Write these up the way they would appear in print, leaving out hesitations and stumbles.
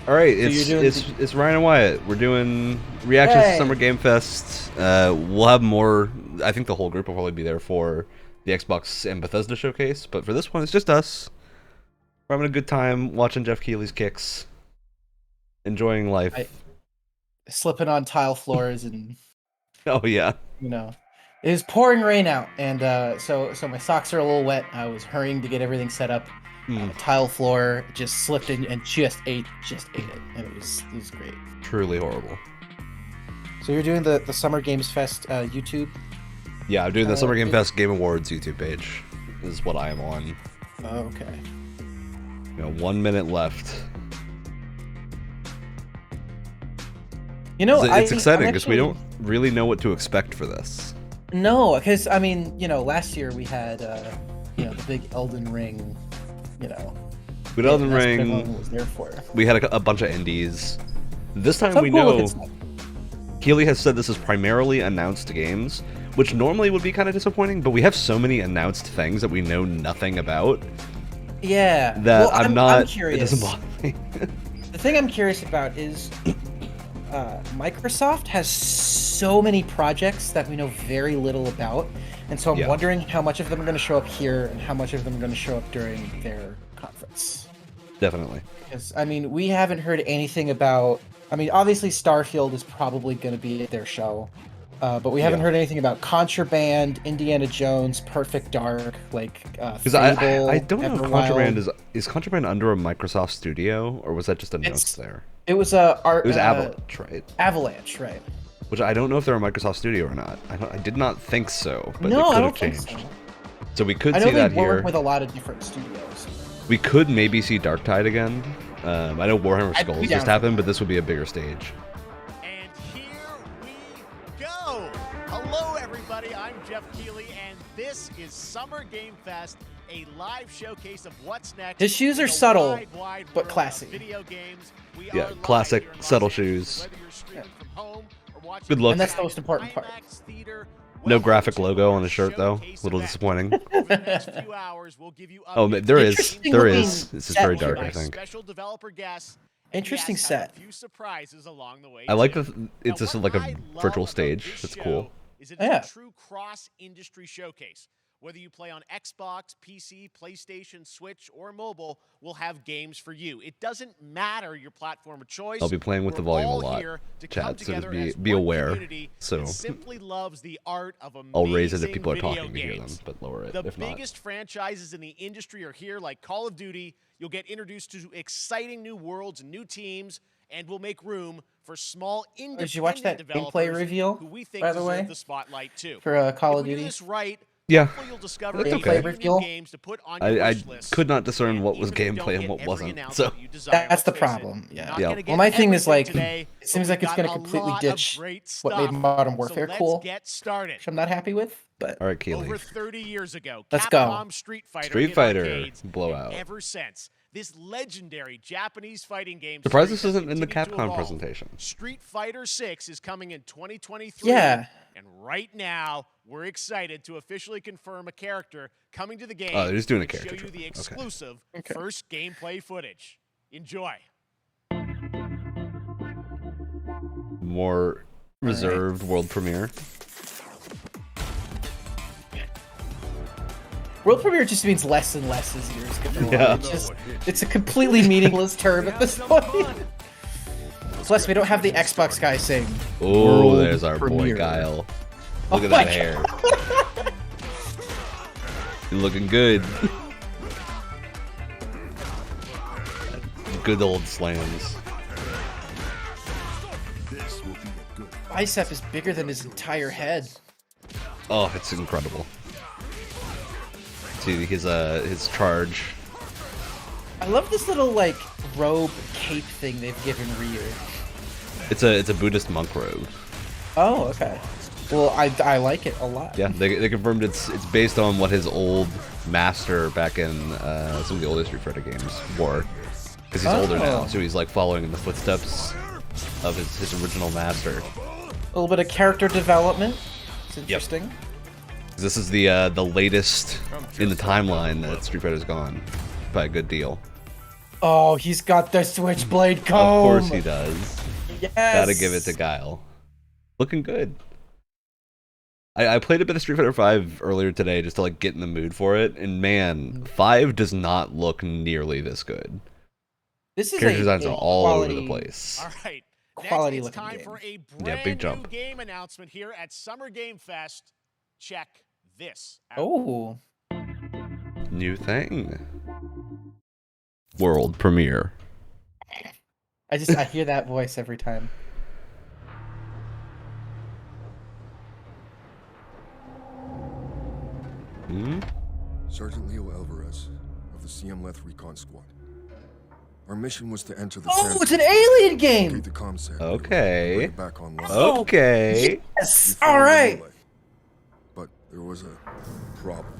All right, So it's Ryan and Wyatt. We're doing reactions to Summer Game Fest. We'll have more. I think the whole group will probably be there for the Xbox and Bethesda showcase. But for this one, it's just us. We're having a good time watching Jeff Keighley's kicks, enjoying life. Slipping on tile floors and Oh yeah. It was pouring rain out, and so my socks are a little wet. I was hurrying to get everything set up. Tile floor just slipped in and just ate it, and it was great. Truly horrible. So you're doing the Summer Games Fest YouTube? Yeah, I'm doing the Summer Game Fest Game Awards YouTube page. This is what I am on. Oh, okay. 1 minute left. It's exciting because we don't really know what to expect for this. No, because I mean, last year we had the big Elden Ring, With Elden Ring, was there for. We had a bunch of indies. This time we know Keighley has said this is primarily announced games, which normally would be kind of disappointing, but we have so many announced things that we know nothing about. Yeah. That I'm curious. It doesn't bother me. The thing I'm curious about is Microsoft has so many projects that we know very little about, and so I'm wondering how much of them are going to show up here and how much of them are going to show up during their conference. Definitely. Because, I mean, we haven't heard anything about... I mean, obviously Starfield is probably going to be at their show, but we haven't heard anything about Contraband, Indiana Jones, Perfect Dark, because I don't know if Contraband is Contraband under a Microsoft studio, or was that just announced there? It was Avalanche, right? Avalanche, right? Which I don't know if they're a Microsoft studio or not. I did not think so, but no, it could I have don't changed. think so. So we could I know see that they here. work with a lot of different studios. We could maybe see Darktide again. I know Warhammer Skulls just happened, but this would be a bigger stage. And here we go! Hello, everybody. I'm Jeff Keighley, and this is Summer Game Fest, a live showcase of what's next. His shoes are subtle, but classy. Video games. Yeah, classic, subtle shoes. Good look. And that's the most important part. No graphic logo on the shirt, though. A little disappointing. Oh, there is. There is. This is very dark, I think. Interesting set. I like that it's just like a virtual stage. That's cool. It's a true cross-industry showcase. Whether you play on Xbox, PC, PlayStation, Switch, or mobile, we'll have games for you. It doesn't matter your platform of choice. I'll be playing with the volume a lot, Chad, so just be aware. So simply loves the art of I'll raise it if people are talking to hear them, but lower it the if not. The biggest franchises in the industry are here, like Call of Duty. You'll get introduced to exciting new worlds and new teams, and we'll make room for small independent Did you watch that gameplay reveal, who we think by the way, the spotlight too. For Call of Duty? Do this right, yeah, that's okay. I could not discern what was gameplay and what wasn't, so that's the problem. Yeah. Well, my thing is it seems like it's going to completely ditch what made Modern Warfare cool, which I'm not happy with. But all right, Keighley. Over 30 years ago, let's go. Capcom Street Fighter blowout. Ever since this legendary Japanese fighting game. Surprised this isn't in the Capcom presentation. Street Fighter 6 is coming in 2023. Yeah. And right now, we're excited to officially confirm a character coming to the game. Oh, they're just doing a character. Show you the exclusive first gameplay footage. Enjoy. More reserved world premiere. World premiere just means less and less as years go on. Yeah. It's a completely meaningless term at this point. Plus, we don't have the Xbox guy saying. Oh, there's our boy Guile. Look at that hair. You're looking good. Good old slams. Bicep is bigger than his entire head. Oh, it's incredible. See his charge. I love this little robe cape thing they've given Ryu. It's a Buddhist monk robe. Oh, okay. Well, I like it a lot. Yeah, they confirmed it's based on what his old master back in some of the older Street Fighter games wore, because he's older now, so he's following in the footsteps of his original master. A little bit of character development. It's interesting. Yep. This is the latest in the timeline that Street Fighter's gone by a good deal. Oh, he's got the switchblade Of comb. course he does. Yes. Gotta give it to Guile. Looking good. I played a bit of Street Fighter 5 earlier today just to like get in the mood for it, and man, 5 does not look nearly this good. This is Character designs a are all quality, over the place. All right. Quality Next, it's looking time game. for a Yeah, big brand jump. new game announcement here at Summer Game Fest. Check this out. Oh. New thing. World premiere. I hear that voice every time. Hmm? Sergeant Leo Alvarez of the CM Leth Recon Squad. Our mission was to enter the Oh, it's an alien locate game. the comsec. Okay. Bring it back online. Okay. Yes. We All found the right. relay, but there was a problem.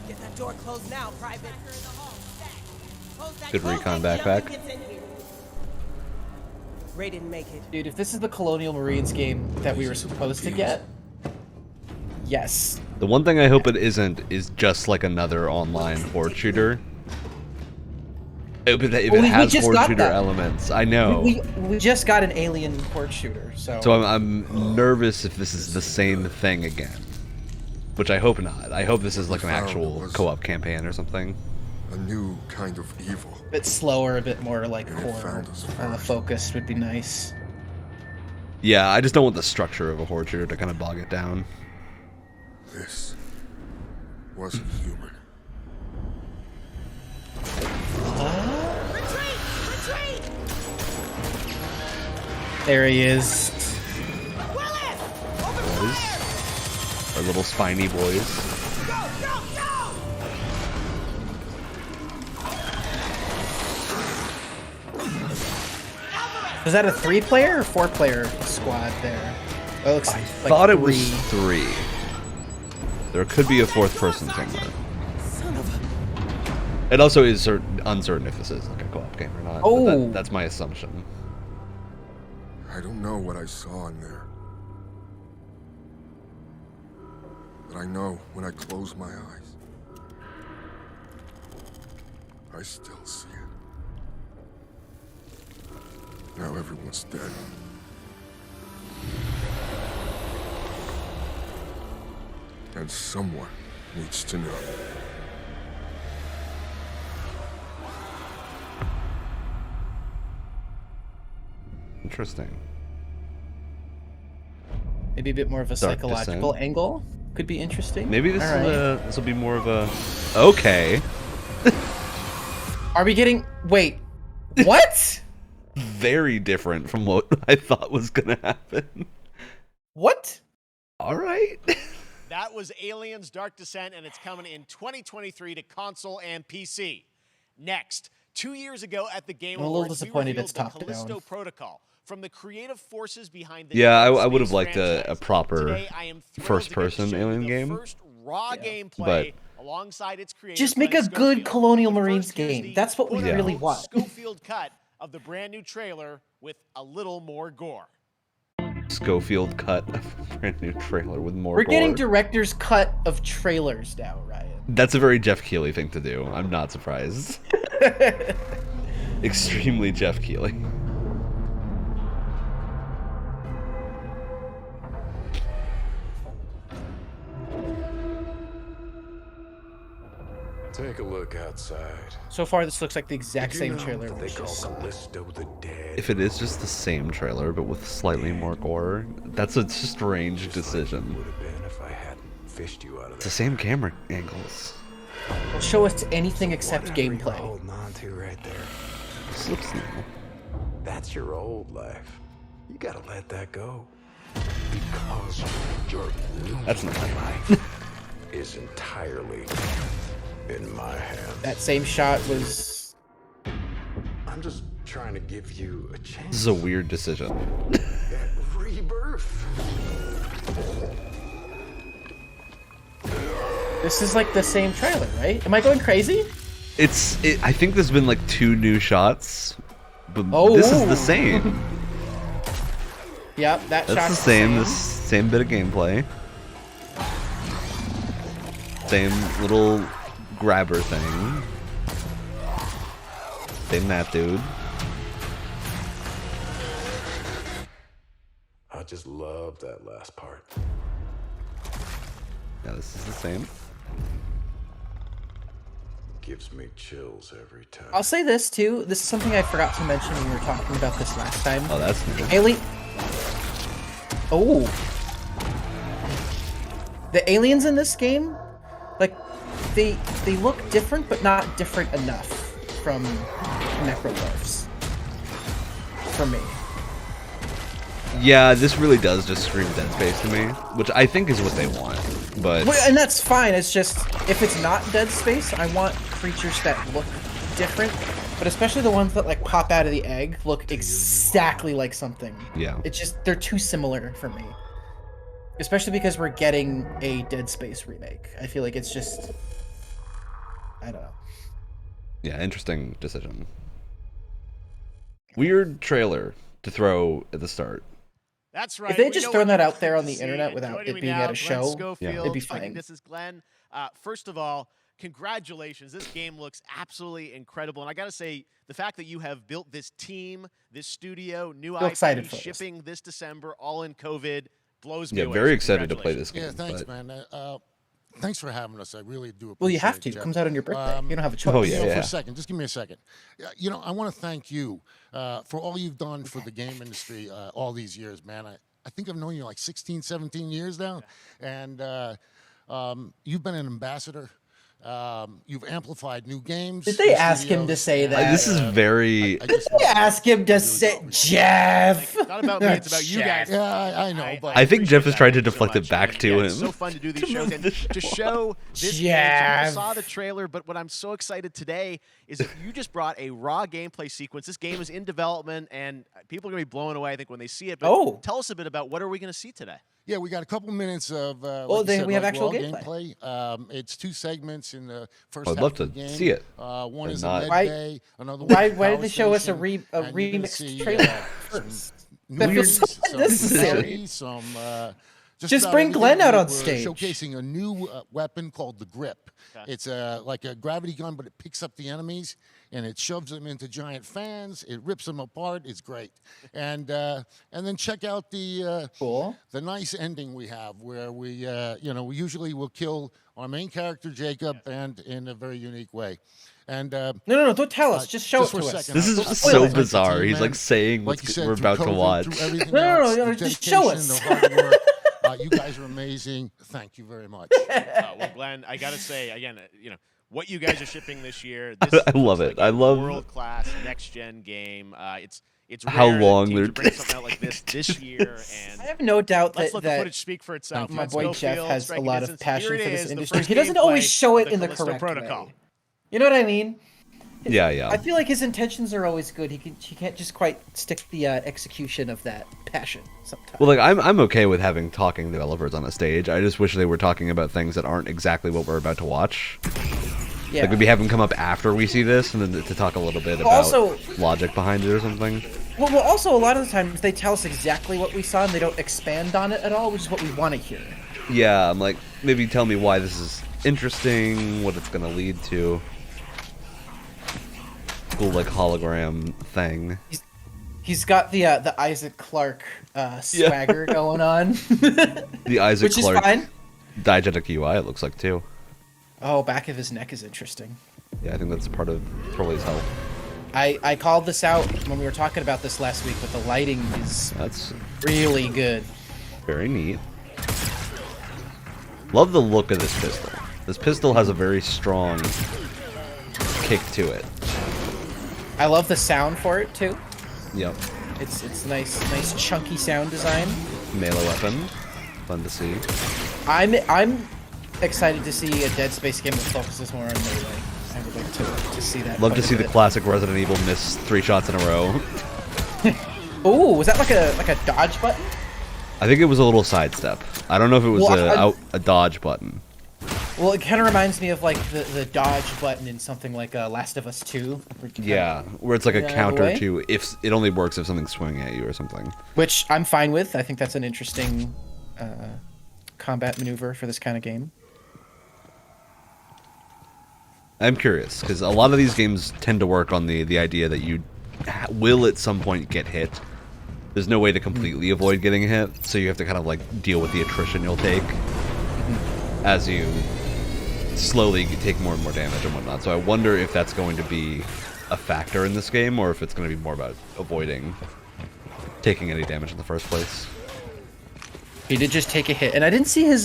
Get that door closed now, Private. Good recon backpack. Ray didn't make it. Dude, if this is the Colonial Marines game that we were supposed to get, yes. The one thing I hope it isn't is just like another online horde shooter. If it we has just horde got shooter that. elements, I know. We just got an alien horde shooter, so. So I'm nervous if this is the same thing again. Which I hope not. I hope this is like an actual co-op campaign or something. A new kind of evil. a bit slower, a bit more like And it horror found us focused would be nice. Yeah, I just don't want the structure of a horde shooter to kind of bog it down. This wasn't human. Retreat! There he is. Boys. Our little spiny boys. Was that a 3-player or 4-player squad there? That looks I like thought it was 3. 3. There could be a 4th person somewhere. It also is uncertain if this is like a co-op game or not. but Oh. that's my assumption. I don't know what I saw in there. But I know when I close my eyes, I still see it. Now everyone's dead. And someone needs to know. Interesting. Maybe a bit more of a Dark psychological Descent. angle could be interesting. Maybe this All right. this will be more of a. Okay. Are we getting? Wait, what? Very different from what I thought was gonna happen. What? All right. That was Aliens Dark Descent, and it's coming in 2023 to console and PC. Next, 2 years ago at the Game I'm a little Awards, disappointed we it's revealed the top down. Callisto Protocol from the creative forces behind the Yeah, Deep I would have Space liked a franchise. proper Today, I am thrilled to get to first-person show you Alien the game. First raw gameplay But- alongside its creator. Just make a Glenn good Schofield. Colonial But Marines first, here's game. the That's what we quote-unquote really want. Schofield cut of the brand new trailer with a little more gore. Schofield cut a brand new trailer with more. We're getting gore. director's cut of trailers now, Ryan. That's a very Jeff Keighley thing to do. I'm not surprised. Extremely Jeff Keighley. Take a look outside. So far, this looks like the exact Did you same know trailer that we they call just saw. Callisto the Dead? If it is just the same trailer but with slightly more gore, that's a strange decision. Would have been if I hadn't fished you out of It's the that. same camera angles. Well, show us anything except Whatever you're gameplay. holding on to right there. Slips now. That's your old life. You gotta let that go. Because your new That's not life is entirely in my hands. That same shot was. I'm just trying to give you a chance. This is a weird decision. At rebirth. This is like the same trailer, right? Am I going crazy? I think there's been like 2 new shots, but Oh. this is the same. Yep, that That's shot's the same. The same bit of gameplay. Same little grabber thing. Same that dude. I just love that last part. Yeah, this is the same. Gives me chills every time. I'll say this too. This is something I forgot to mention when we were talking about this last time. Oh, that's new. Alien. Oh. The aliens in this game, like, they look different, but not different enough from necromorphs. For me. Yeah, this really does just scream Dead Space to me, which I think is what they want. But Well, and that's fine. It's just, if it's not Dead Space, I want creatures that look different, but especially the ones that like pop out of the egg look exactly like something. yeah, It's just, they're too similar for me. Especially because we're getting a Dead Space remake. I feel like it's just, I don't know. yeah, interesting decision. Weird trailer to throw at the start. That's right. If they We just know thrown what that you're out there looking on to the see, internet and without joining it me being now, at a Glenn show, Schofield, it'd be speaking, fine. This is Glenn. First of all, congratulations. This game looks absolutely incredible. And I got to say, the fact that you have built this team, this studio, new So excited IP, for this. shipping this December, all in COVID, blows me Yeah, away. very So excited to play this congratulations. game. Yeah, thanks, but... man. Thanks for having us. I really do appreciate it. Well, you have to. It Jeff. comes out on your birthday. You don't have a choice. Oh, You yeah, know, yeah. for a second, just give me a second. You know, I want to thank you for all you've done for the game industry all these years, man. I think I've known you like 16, 17 years now, and you've been an ambassador. You've amplified new games. Did they new ask him to studios, say and, that? This is very. I just Ask him to say, Jeff. It's not about me, it's about you guys. Yeah, I know, but I think Jeff appreciate is trying to that so deflect it much. back And, to yeah, him. It's so fun to do these To shows move and the to show show this game. So Jeff. people saw the trailer, but what I'm so excited today is that you just brought a raw gameplay sequence. This game is in development, and people are going to be blown away, I think, when they see it. But Oh. tell us a bit about what are we going to see today? yeah, we got a couple minutes of. Oh, like you said, we have raw actual gameplay. It's 2 segments in the first I'd half love of the to game. see it, One and is not- a med Why- bay, another Why one did they show us a and you're gonna remixed see, trailer some first? new That feels movies, so some unnecessary. comedy, some, Just about bring everything. Glenn out on We're stage. Showcasing a new weapon called the Grip. It's like a gravity gun, but it picks up the enemies and it shoves them into giant fans. It rips them apart. It's great. And then check out the Cool. the nice ending we have, where we we usually will kill our main character Jacob, and in a very unique way. And No, don't tell us. Just show just it for to a us. second, This is I'll just spoil so it. bizarre. Team, He's man. like saying Like what you said, we're through about to COVID, watch. through everything No, else, the just show dedication, us. the hard work. You guys are amazing. Thank you very much. Well, Glenn, I got to say, again, what you guys are shipping this year, this I love looks it. like I a love- world-class next-gen game. It's How rare long that they're- teams bring something out like this year, and I have no doubt let's that, let the that footage speak for itself. my Let's boy go Jeff field, has a striking lot of distance. passion Here for it this is, the industry. first He doesn't always gameplay show it of in the Callisto correct Protocol. way. You know what I mean? Yeah, yeah. I feel like his intentions are always good. He can't just quite stick the execution of that passion sometimes. Well, like I'm okay with having talking developers on a stage. I just wish they were talking about things that aren't exactly what we're about to watch. yeah. Like maybe have them come up after we see this, and then to talk a little bit about Also- logic behind it or something. Well, also a lot of the times they tell us exactly what we saw and they don't expand on it at all, which is what we want to hear. Yeah, I'm like, maybe tell me why this is interesting, what it's gonna lead to. Cool, like hologram thing. He's got the Isaac Clarke swagger going on, The Isaac which is Clarke fine. diegetic UI. It looks like too. Oh, back of his neck is interesting. Yeah, I think that's part of Trolley's health. I called this out when we were talking about this last week, but the lighting is That's really good. very neat. Love the look of this pistol. This pistol has a very strong kick to it. I love the sound for it too. Yep. It's nice chunky sound design. Melee weapon. Fun to see. I'm excited to see a Dead Space game that focuses more on melee. I would like to see that. Love to quite a see the bit. classic Resident Evil miss 3 shots in a row. Oh, was that like a dodge button? I think it was a little sidestep. I don't know if it was Well, a dodge button. Well, it kind of reminds me of like the dodge button in something like Last of Us 2. Yeah, where it's like a Yeah, counter way. to if it only works if something's swinging at you or something. Which I'm fine with. I think that's an interesting combat maneuver for this kind of game. I'm curious because a lot of these games tend to work on the idea that you will at some point get hit. There's no way to completely avoid getting hit, so you have to kind of like deal with the attrition you'll take as you slowly take more and more damage and whatnot. So I wonder if that's going to be a factor in this game, or if it's going to be more about avoiding taking any damage in the first place. He did just take a hit, and I didn't see his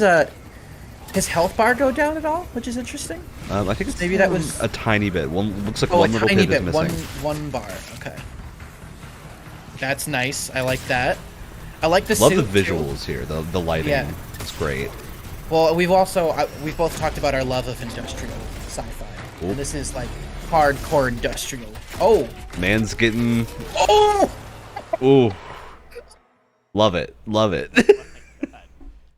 health bar go down at all, which is interesting. I think it's Maybe that was a tiny bit. One looks like a one little tiny pit bit, is missing. one bar. Okay, that's nice. I like that. I like the Love suit, the visuals here. The lighting. Yeah. It's great. Well, we've both talked about our love of industrial sci-fi. And this is like hardcore industrial. Oh, Man's getting. oh! Ooh. Love it. Love it.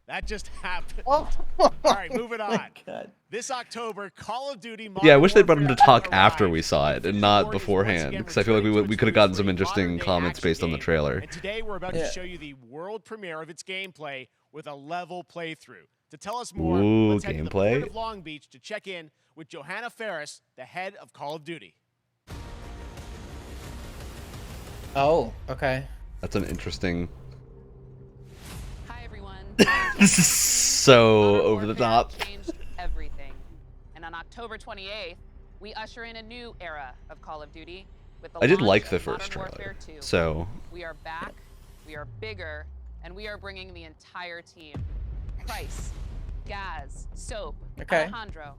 That just happened. Oh. All right, moving on. God. This October, Call of Duty Modern Yeah, I wish they brought him to Warfare talk arrived. after we saw it and not Warriors beforehand, once again because I feel like returning to we its could have gotten roots some with a interesting modern-day comments action based on the game. trailer. And today we're about to show you the world premiere of its gameplay with a level playthrough. To tell us more, Ooh, let's head to the gameplay. port of Long Beach to check in with Johanna Ferris, the head of Call of Duty. Oh, okay. That's an interesting. Hi everyone. This is so Modern over the Warfare top. Changed everything. And on October 28th, we usher in a new era of Call of Duty with the I did launch like the of first Modern Warfare trailer, 2. so We are back, we are bigger, and we are bringing the entire team. Price, Gaz, Soap, Okay. Alejandro,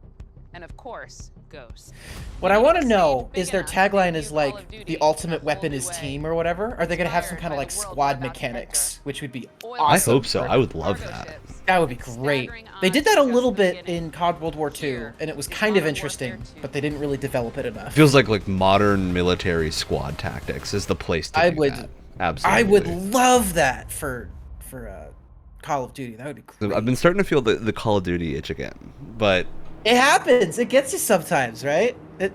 and of course, Ghost. What I want to know Big is their enough to tagline debut is Call like of Duty the in a ultimate whole weapon new is way. team or whatever. Are they gonna have some Inspired kind of by like the world squad without mechanics, which would be Oil I awesome? hope so. I would love Cargo that. ships, That would be great. staggering They did that a odds little just the bit beginning. in COD World War II, Here and it was is kind of Modern interesting, Warfare 2. but they didn't really develop it enough. Feels like modern military squad tactics is the place to do that. Absolutely. I would love that for Call of Duty. That would be So great. I've been starting to feel the Call of Duty itch again, but It happens. It gets you sometimes, right? it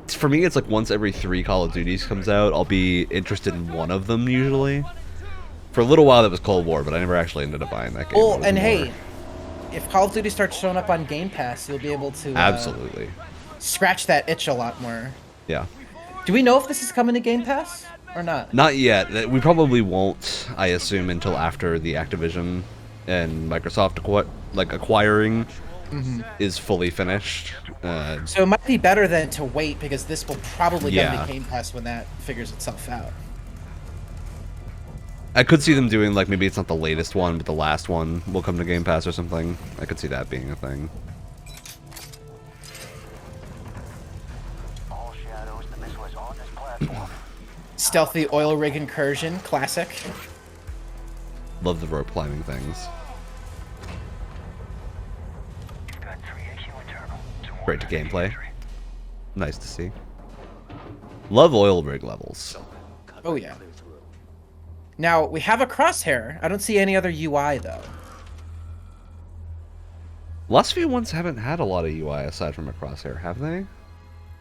for me it's like once every 3 Call of Duties comes out, I'll be interested in one of them usually. For a little while that was Cold War, but I never actually ended up buying that game. Oh, It was and more- hey, if Call of Duty starts showing up on Game Pass, you'll be able to absolutely, scratch that itch a lot more. yeah. Do we know if this is coming to Game Pass or not? Not yet. We probably won't, I assume, until after the Activision and Microsoft acquiring is fully finished. So it might be better than to wait because this will probably come Yeah. to Game Pass when that figures itself out. I could see them doing like maybe it's not the latest one, but the last one will come to Game Pass or something. I could see that being a thing. All shadows, the missile is on this platform. Stealthy oil rig incursion, classic. Love the rope climbing things. You've got 3 AQ internal. Great gameplay. Nice to see. Love oil rig levels. Oh yeah. Now we have a crosshair. I don't see any other UI though. Last few ones haven't had a lot of UI aside from a crosshair, have they?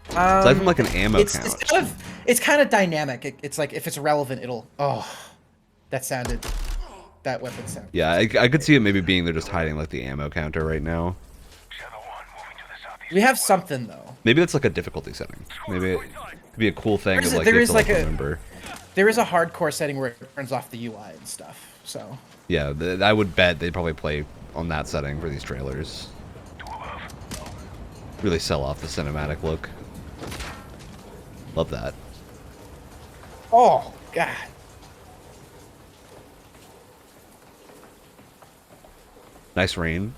Aside from like an ammo It's count. it's kind of dynamic. It's like if it's relevant, it'll. Oh, that weapon sound. Yeah, I could see it maybe being they're just hiding like the ammo counter right now. Shadow 1 moving to the southeast. We have something though. Maybe it's like a difficulty setting. Maybe it could be a cool thing. There's Of, a- like, there you have is to, like a- remember. There is a hardcore setting where it turns off the UI and stuff. So Yeah, I would bet they'd probably play on that setting for these trailers. Really sell off the cinematic look. Love that. oh god. Nice rain.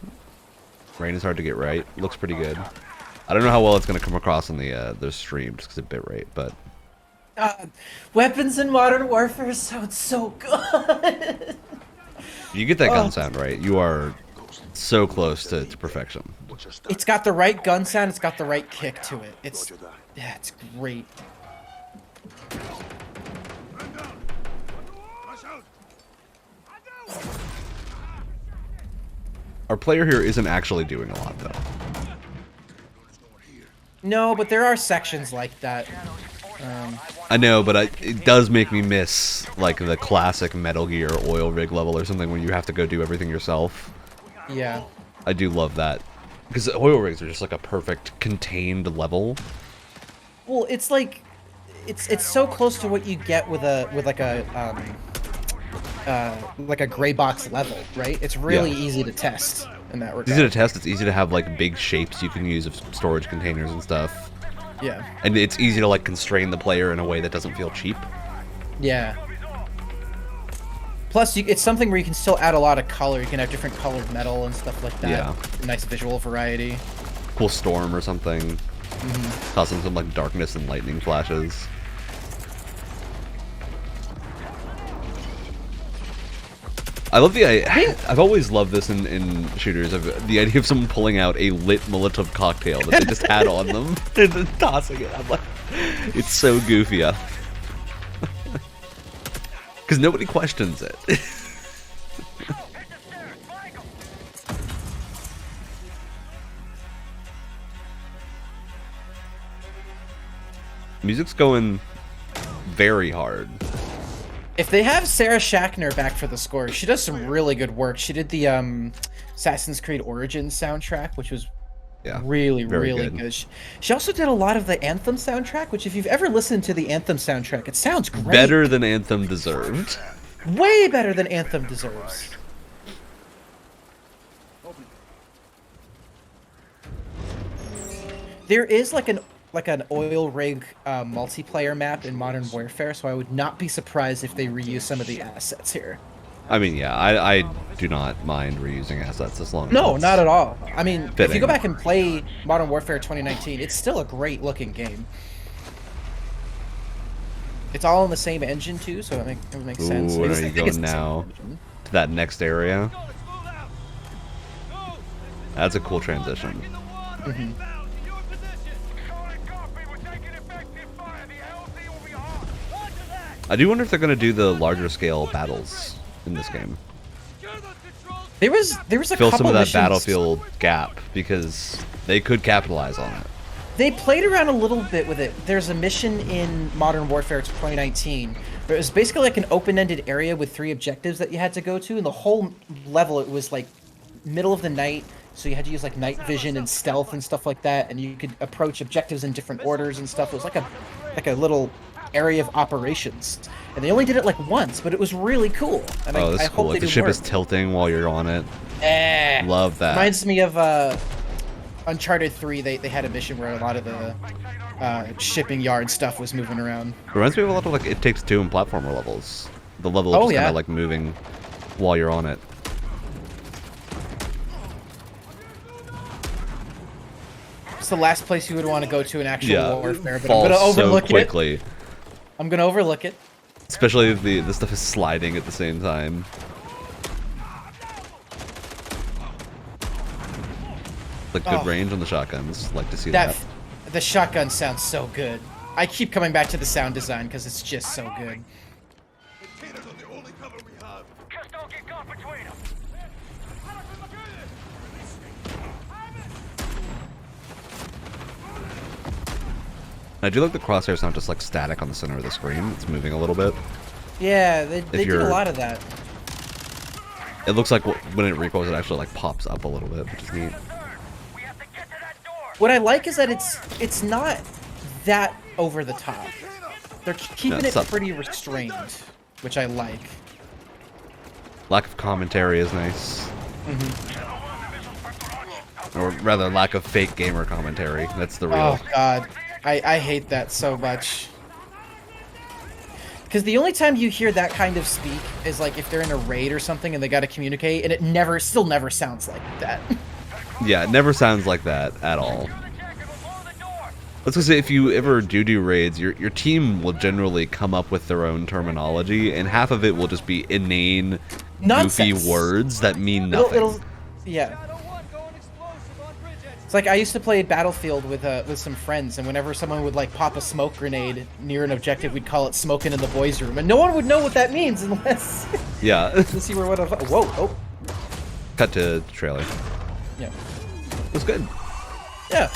Rain is hard to get right. Looks pretty good. I don't know how well it's going to come across on the stream just because of bitrate, but Weapons in Modern Warfare sound so good. you get that gun sound right. You are so close to perfection. It's got the right gun sound. It's got the right kick to it. It's great. Our player here isn't actually doing a lot though. No, but there are sections like that. I know, but it does make me miss like the classic Metal Gear oil rig level or something when you have to go do everything yourself. Yeah. I do love that Because oil rigs are just like a perfect contained level. Well, it's like it's so close to what you get with like a gray box level, right? It's really easy to test in that regard. It's easy to test. It's easy to have like big shapes you can use of storage containers and stuff. Yeah. And it's easy to like constrain the player in a way that doesn't feel cheap. Yeah. Plus, it's something where you can still add a lot of color. You can have different colored metal and stuff like that. Yeah. Nice visual variety. Cool storm or something. Causing some like darkness and lightning flashes. I love I've always loved this in shooters. The idea of someone pulling out a lit Molotov cocktail that they just had on them and then tossing it. I'm like, it's so goofy. Because nobody questions it. Music's going very hard. If they have Sarah Schachner back for the score, she does some really good work. She did the Assassin's Creed Origins soundtrack, which was really good. She also did a lot of the Anthem soundtrack, which if you've ever listened to the Anthem soundtrack, it sounds great. Better than Anthem deserved. Way better than Anthem deserves. There is like an oil rig multiplayer map in Modern Warfare, so I would not be surprised if they reuse some of the assets here. I mean, yeah, I do not mind reusing assets as long as not at all. I mean, fitting. If you go back and play Modern Warfare 2019, it's still a great looking game. It's all in the same engine too, so it makes sense. Where are you going now? To that next area? That's a cool transition. I do wonder if they're going to do the larger scale battles in this game. There was a fill couple some of that missions. battlefield gap because they could capitalize on it. They played around a little bit with it. There's a mission in Modern Warfare 2019 where it was basically like an open-ended area with 3 objectives that you had to go to, and the whole level, it was like middle of the night, so you had to use like night vision and stealth and stuff like that, and you could approach objectives in different orders and stuff. It was like a little area of operations, and they only did it like once, but it was really cool. And this I is cool. hope Like they the do ship more. is tilting while you're on it. Love that. Reminds me of Uncharted 3. They had a mission where a lot of the shipping yard stuff was moving around. Reminds me of a lot of like It Takes Two and platformer levels. The level is just kind of like moving while you're on it. It's the last place you would want to go to in actual warfare, but I'm falls gonna overlook so quickly. it. I'm gonna overlook it. Especially if the stuff is sliding at the same time. Like good range on the shotguns. Like to see that. The shotgun sounds so good. I keep coming back to the sound design because it's just so good. I do like the crosshairs not just like static on the center of the screen. It's moving a little bit. Yeah, they did a lot of that. It looks like when it recoils, it actually like pops up a little bit, which is neat. What I like is that it's not that over the top. They're keeping it pretty restrained, which I like. Lack of commentary is nice. Or rather, lack of fake gamer commentary. That's the real. Oh god, I hate that so much. Because the only time you hear that kind of speak is like if they're in a raid or something and they got to communicate, and it still never sounds like that. Yeah, it never sounds like that at all. Let's just say if you ever do raids, your team will generally come up with their own terminology, and half of it will just be inane, Nonsense. goofy words that mean nothing. Yeah. It's like I used to play Battlefield with some friends, and whenever someone would like pop a smoke grenade near an objective, we'd call it "smoking in the boys' room," and no one would know what that means unless unless you were what of. Whoa! Oh. Cut to trailer. Yeah. It was good. Yeah.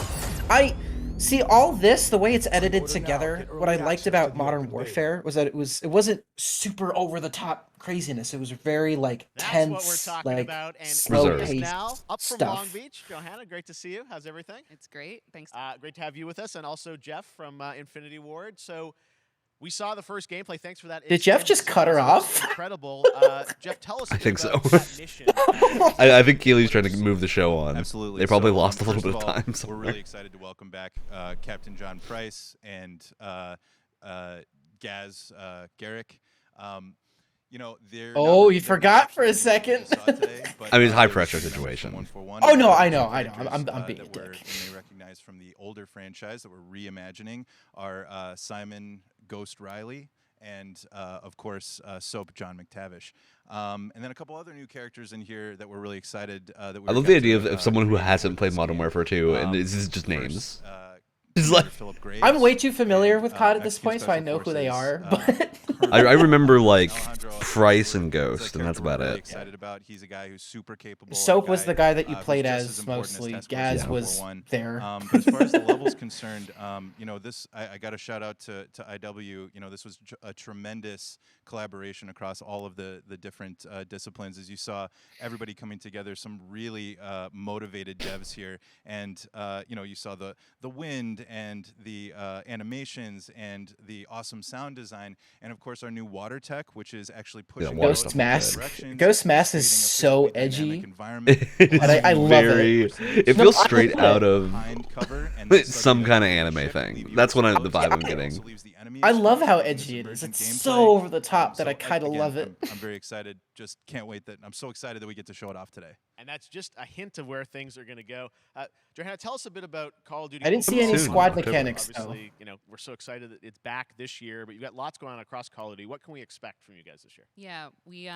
See, all this, the way it's edited together, what I liked about Modern Warfare was that it wasn't super over the top craziness. It was very like That's tense, what we're talking like about. And slow Reserved. is paced now up from stuff. Long Beach. Johanna, great to see you. How's everything? It's great. Thanks. Great to have you with us, and also Jeff from Infinity Ward. So we saw the first gameplay. Thanks for that. Did Jeff just cut her off? Incredible. Jeff, tell us a I bit think so. about that mission. I think Keely's trying to move the show on. Absolutely. They probably So, lost a little first bit of all, time We're somewhere. really excited to welcome back Captain John Price and Gaz Garrick. You know, they're Oh, not- you they're forgot not for a actually second. saw today, but, I mean, it's a high there was pressure some members situation. from 141 Oh, no, and I know, some I know. characters, I'm being a that were, dick. you may recognize from the older franchise that we're reimagining are Simon Ghost Riley and, of course, Soap John McTavish. And then a couple other new characters in here that we're really excited that we I were love the got idea to, of someone who create hasn't with played this Modern game. Warfare 2, and this is just First, names. It's like- Philip I'm way Graves too familiar and, with COD at this Mexican point, so I Special know who they Forces, are. But I remember like Alejandro Price Alcantara and was a Ghost, and that's character we're about really it. excited about. He's a guy who's super capable. Soap was the guy that you who's played just as important mostly. Task Force Gaz Yeah. was 141. there. But as far as the level's concerned, you know, this I got a shout out to IW. You know, this was a tremendous collaboration across all of the different disciplines. As you saw, everybody coming together, some really motivated devs here, and you know, you saw the wind and the animations and the awesome sound design, and of course our new water tech, which is actually pushing water out stuff Ghost was Mask. directions, Ghost Mask creating is a so physically dynamic edgy. environment. It is I love it. very. It No, feels I straight love out it. of Behind cover, and the some subject kind of the anime ship will thing. leave you That's what exposed, the vibe I'm but it getting. also leaves the enemy I love how exposed edgy in it is. submergent It's gameplay. so over the top that So, I kind of again, love it. I'm very excited. Just can't wait that I'm so excited that we get to show it off today. And that's just a hint of where things are going to go. Johanna, tell us a bit about Call of Duty. I didn't see overall. any Soon, squad October. mechanics though. Obviously, you know, we're so excited that it's back this year, but you've got lots going on across Call of Duty. What can we expect from you guys this year? Yeah, we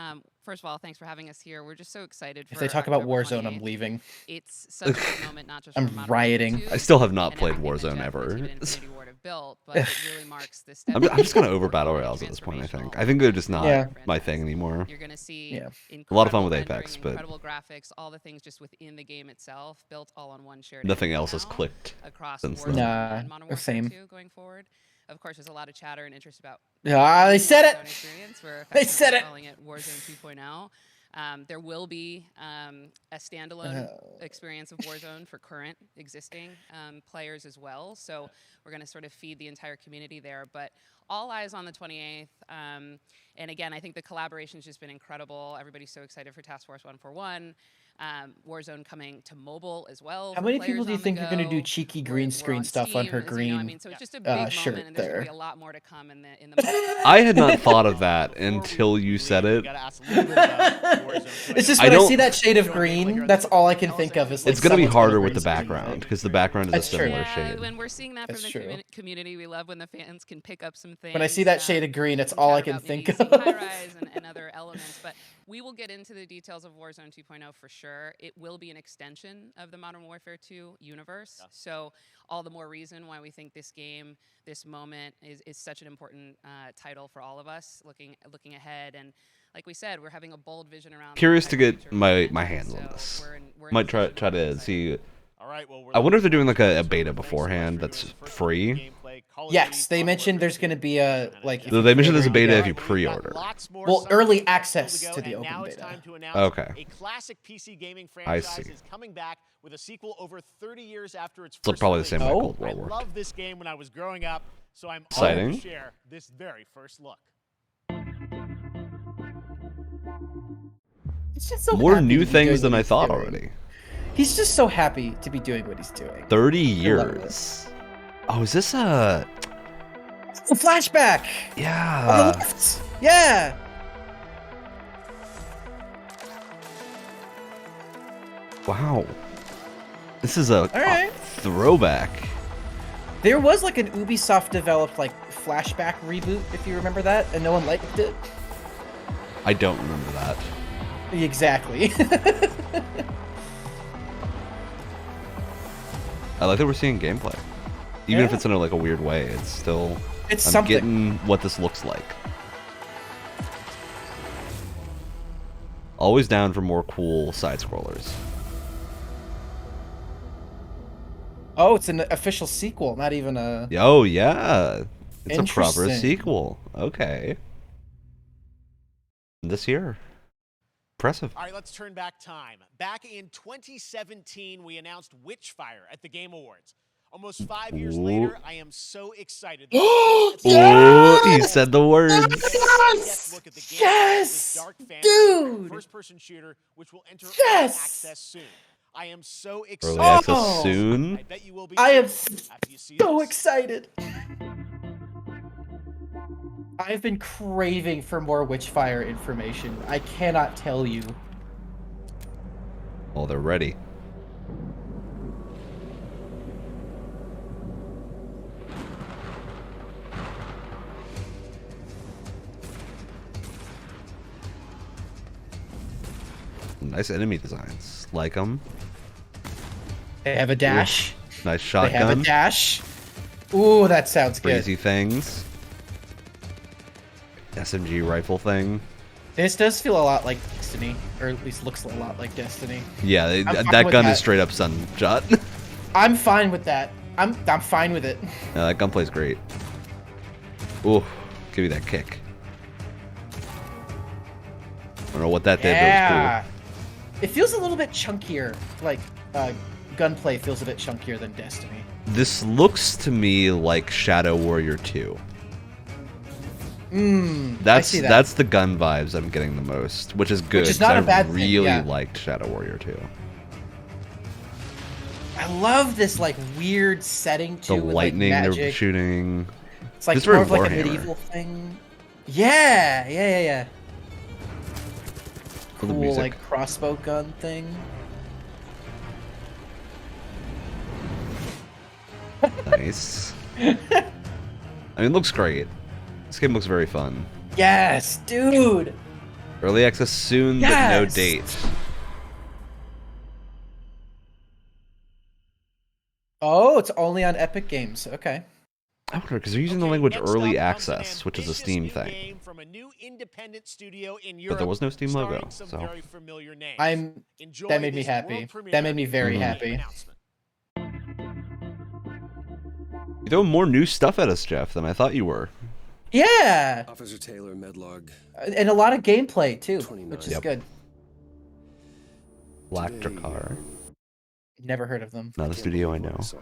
first of all, thanks for having us here. We're just so excited. If for they talk about October Warzone, 28th. I'm leaving. It's such a big moment, not just I'm for Modern rioting. Warfare 2 I still have not and played everything that Warzone Jeff ever. and team at Infinity Ward have built, but it really marks this step. I'm just kind of over forward battle and royales at this point. I think. transformational I think they're just not Yeah. my thing anymore. You're gonna see Yeah. A lot of fun with incredible Apex, rendering, but incredible graphics, all the things just within the game itself, built all on one shared. Nothing engine else has now clicked across since Warzone then. Nah, and Modern Warfare same. 2 going forward. Of course, there's a lot of chatter and interest about Ah, they said Warzone it. experience. We're They said affectionately it. calling it Warzone 2.0. There will be a standalone experience of Warzone for current existing players as well. So we're going to sort of feed the entire community there. But all eyes on the 28th. And again, I think the collaboration's just been incredible. Everybody's so excited for Task Force 141. Warzone coming to mobile as well. How for many players people do you on the think are going to do go. cheeky We're- green we're screen on stuff on Steam, her as you know. green I mean, so it's just a big shirt moment, and there's going to there? be a lot more to come in the months. I had not thought of that until you said it. It's just I when I don't- see that shade of green, that's all I can think of. Is like It's gonna be someone's put a harder green with the screen on background it. because the background is That's a true. similar Yeah, shade. when we're seeing that That's from true. the community, we love when the fans can pick up some things. When I see that shade of green, it's some all I chatter can about think maybe of. seeing high-rise and other elements, but we will get into the details of Warzone 2.0 for sure. It will be an extension of the Modern Warfare 2 universe, so all the more reason why we think this game, this moment, is such an important title for all of us looking ahead. And like we said, we're having a bold vision around. the Curious to entire get future of my the hands on so this. we're in Might a try position where we're to excited. see. All right, well, we're I wonder if they're looking doing like a forward to beta it. Thanks so much beforehand for that's doing this free. gameplay. Call of Yes, Duty they Modern mentioned Warfare there's going to 2. be a like. if Though you they mentioned there's a pre-order, beta you if you get- pre-order. Well, early access to the and open now it's beta. time to announce Okay. a classic PC gaming I franchise see. is coming back with a sequel over 30 years after its So first probably the release. same way Oh. Cold War I worked. loved this game when I was growing up, so I'm Exciting. honored to share this very first look. He's just so More happy new to be things doing than what I he's thought doing. already. He's just so happy to be doing what he's doing. 30 love it. years. Oh, is this a? A flashback. On the Yeah. left. Yeah. Wow. This is a right. throwback. There was like an Ubisoft developed like flashback reboot, if you remember that, and no one liked it. I don't remember that. Exactly. I like that we're seeing gameplay. Even if Yeah. it's in like a weird way, it's still. It's I'm something. getting what this looks like. Always down for more cool side scrollers. Oh, it's an official sequel, not even a. Oh yeah, it's a proper Interesting. sequel. Okay. This year. Impressive. All right, let's turn back time. Back in 2017, we announced Witchfire at the Game Awards. Almost 5 years later, I am so excited. Oh, he said the words. Yes! Yes! Dude! First-person shooter, which will enter Yes! early access soon. I am so excited. Early access Oh! soon. I bet you will be. I am after you see so this. excited. I've been craving for more Witchfire information. I cannot tell you. Oh, they're ready. Nice enemy designs. Like them. They have a dash. Nice They have a shotgun. dash. Ooh, that sounds good. Crazy things. SMG rifle thing. This does feel a lot like Destiny, or at least looks a lot like Destiny. Yeah, I'm fine that with gun that. is straight up Sunshot. I'm fine with that. I'm fine with it. Yeah, that gunplay's great. Ooh, give me that kick. I don't know what that did, but it was Yeah. It feels a little bit chunkier. Like gunplay feels a bit chunkier than Destiny. cool. This looks to me like Shadow Warrior 2. I That's see that. that's the gun vibes I'm getting the most, which is good. Which is 'cause not a I bad thing, really yeah. liked Shadow Warrior 2. I love this like weird setting The too. with, lightning like, they're magic. shooting. It's like This is more very of like a Warhammer. medieval thing. Yeah. For the Cool music. like crossbow gun thing. Nice. I mean, it looks great. This game looks very fun. Yes, dude. Early access soon, but no Yes! date. Oh, it's only on Epic Games. Okay. I wonder, because they're using the Okay, language next early up comes an access, which is a ambitious Steam new thing. game from a new independent studio in But Europe, there was no Steam logo, starring some so. very familiar names. Enjoy That made me this happy. world premiere That made me very game happy. announcement. You're throwing more new stuff at us, Jeff, than I thought you were. Yeah, Officer Taylor, Medlog. and a lot of gameplay too, 29. which is Yep. good. Lactracar. Never heard of them. Not a studio I know. saw.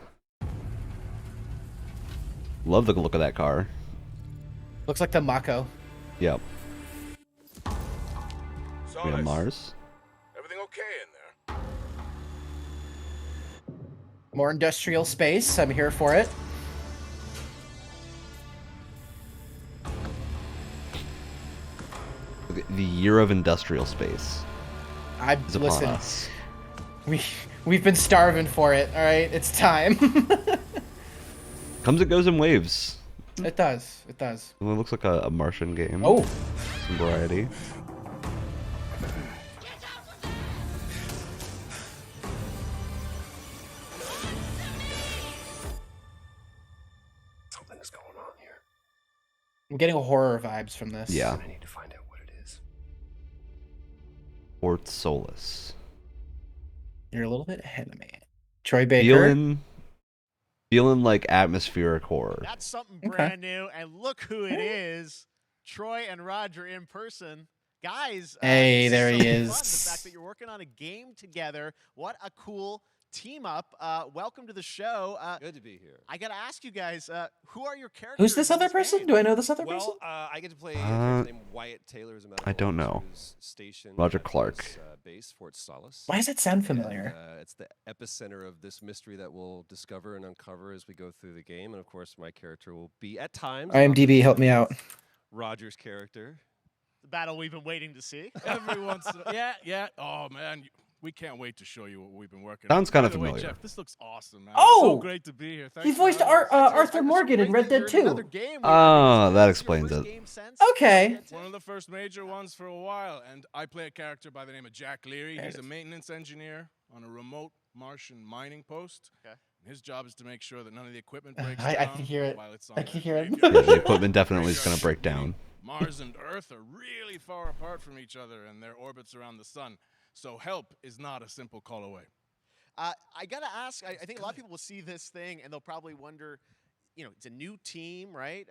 Love the look of that car. Looks like the Mako. Yep. We on Mars. Everything okay in there? More industrial space. I'm here for it. The year of industrial space I is upon listen. us. We've been starving for it. All right, it's time. Comes and goes in waves. It does. It does. It looks like a Martian game. Oh, Some variety. Something's going on here. I'm getting horror vibes from this. Yeah. I need to find out what it is. Port Solus. You're a little bit ahead of me. Troy Baker. Feeling like atmospheric horror. That's something Okay. brand new, and look who it is. Troy and Roger in person. Guys, Hey, this there so he fun. is. The fact that you're working on a game together. What a cool team up. Welcome to the show. Good to be here. I got to ask you guys, who are your characters? Who's this in other person? game? Do I know this other person? Well, I get to play a character named Wyatt Taylor, as a matter I don't know. Stationed Roger at his, Clark. Base, Fort Solace. Why does that sound familiar? And, it's the epicenter of this mystery that we'll discover and uncover as we go through the game. And of course, my character will be at times. IMDb, help me out. Roger's character. The battle we've been waiting to see. Every once in yeah. Oh man, we can't wait to show you what we've been working Sounds on. kind By of the way, familiar. Jeff, this looks awesome, man. Oh! So great to be here. He Thanks for voiced having us. Arthur Morgan in Red Dead 2. Oh, that explains it. Okay. One of the first major ones for a while, and I play a character by the name of Jack Leary. He's a maintenance engineer on a remote Martian mining post. Okay. His job is to make sure that none of the equipment breaks I down can hear it. while it's on I can that hear it. graveyard Yeah, the shift. equipment definitely is Graveyard gonna break shift, meaning down. Mars and Earth are really far apart from each other and their orbits around the sun, so help is not a simple call away. I gotta ask. I think a lot of people will see this thing and they'll probably wonder. It's a new team, right?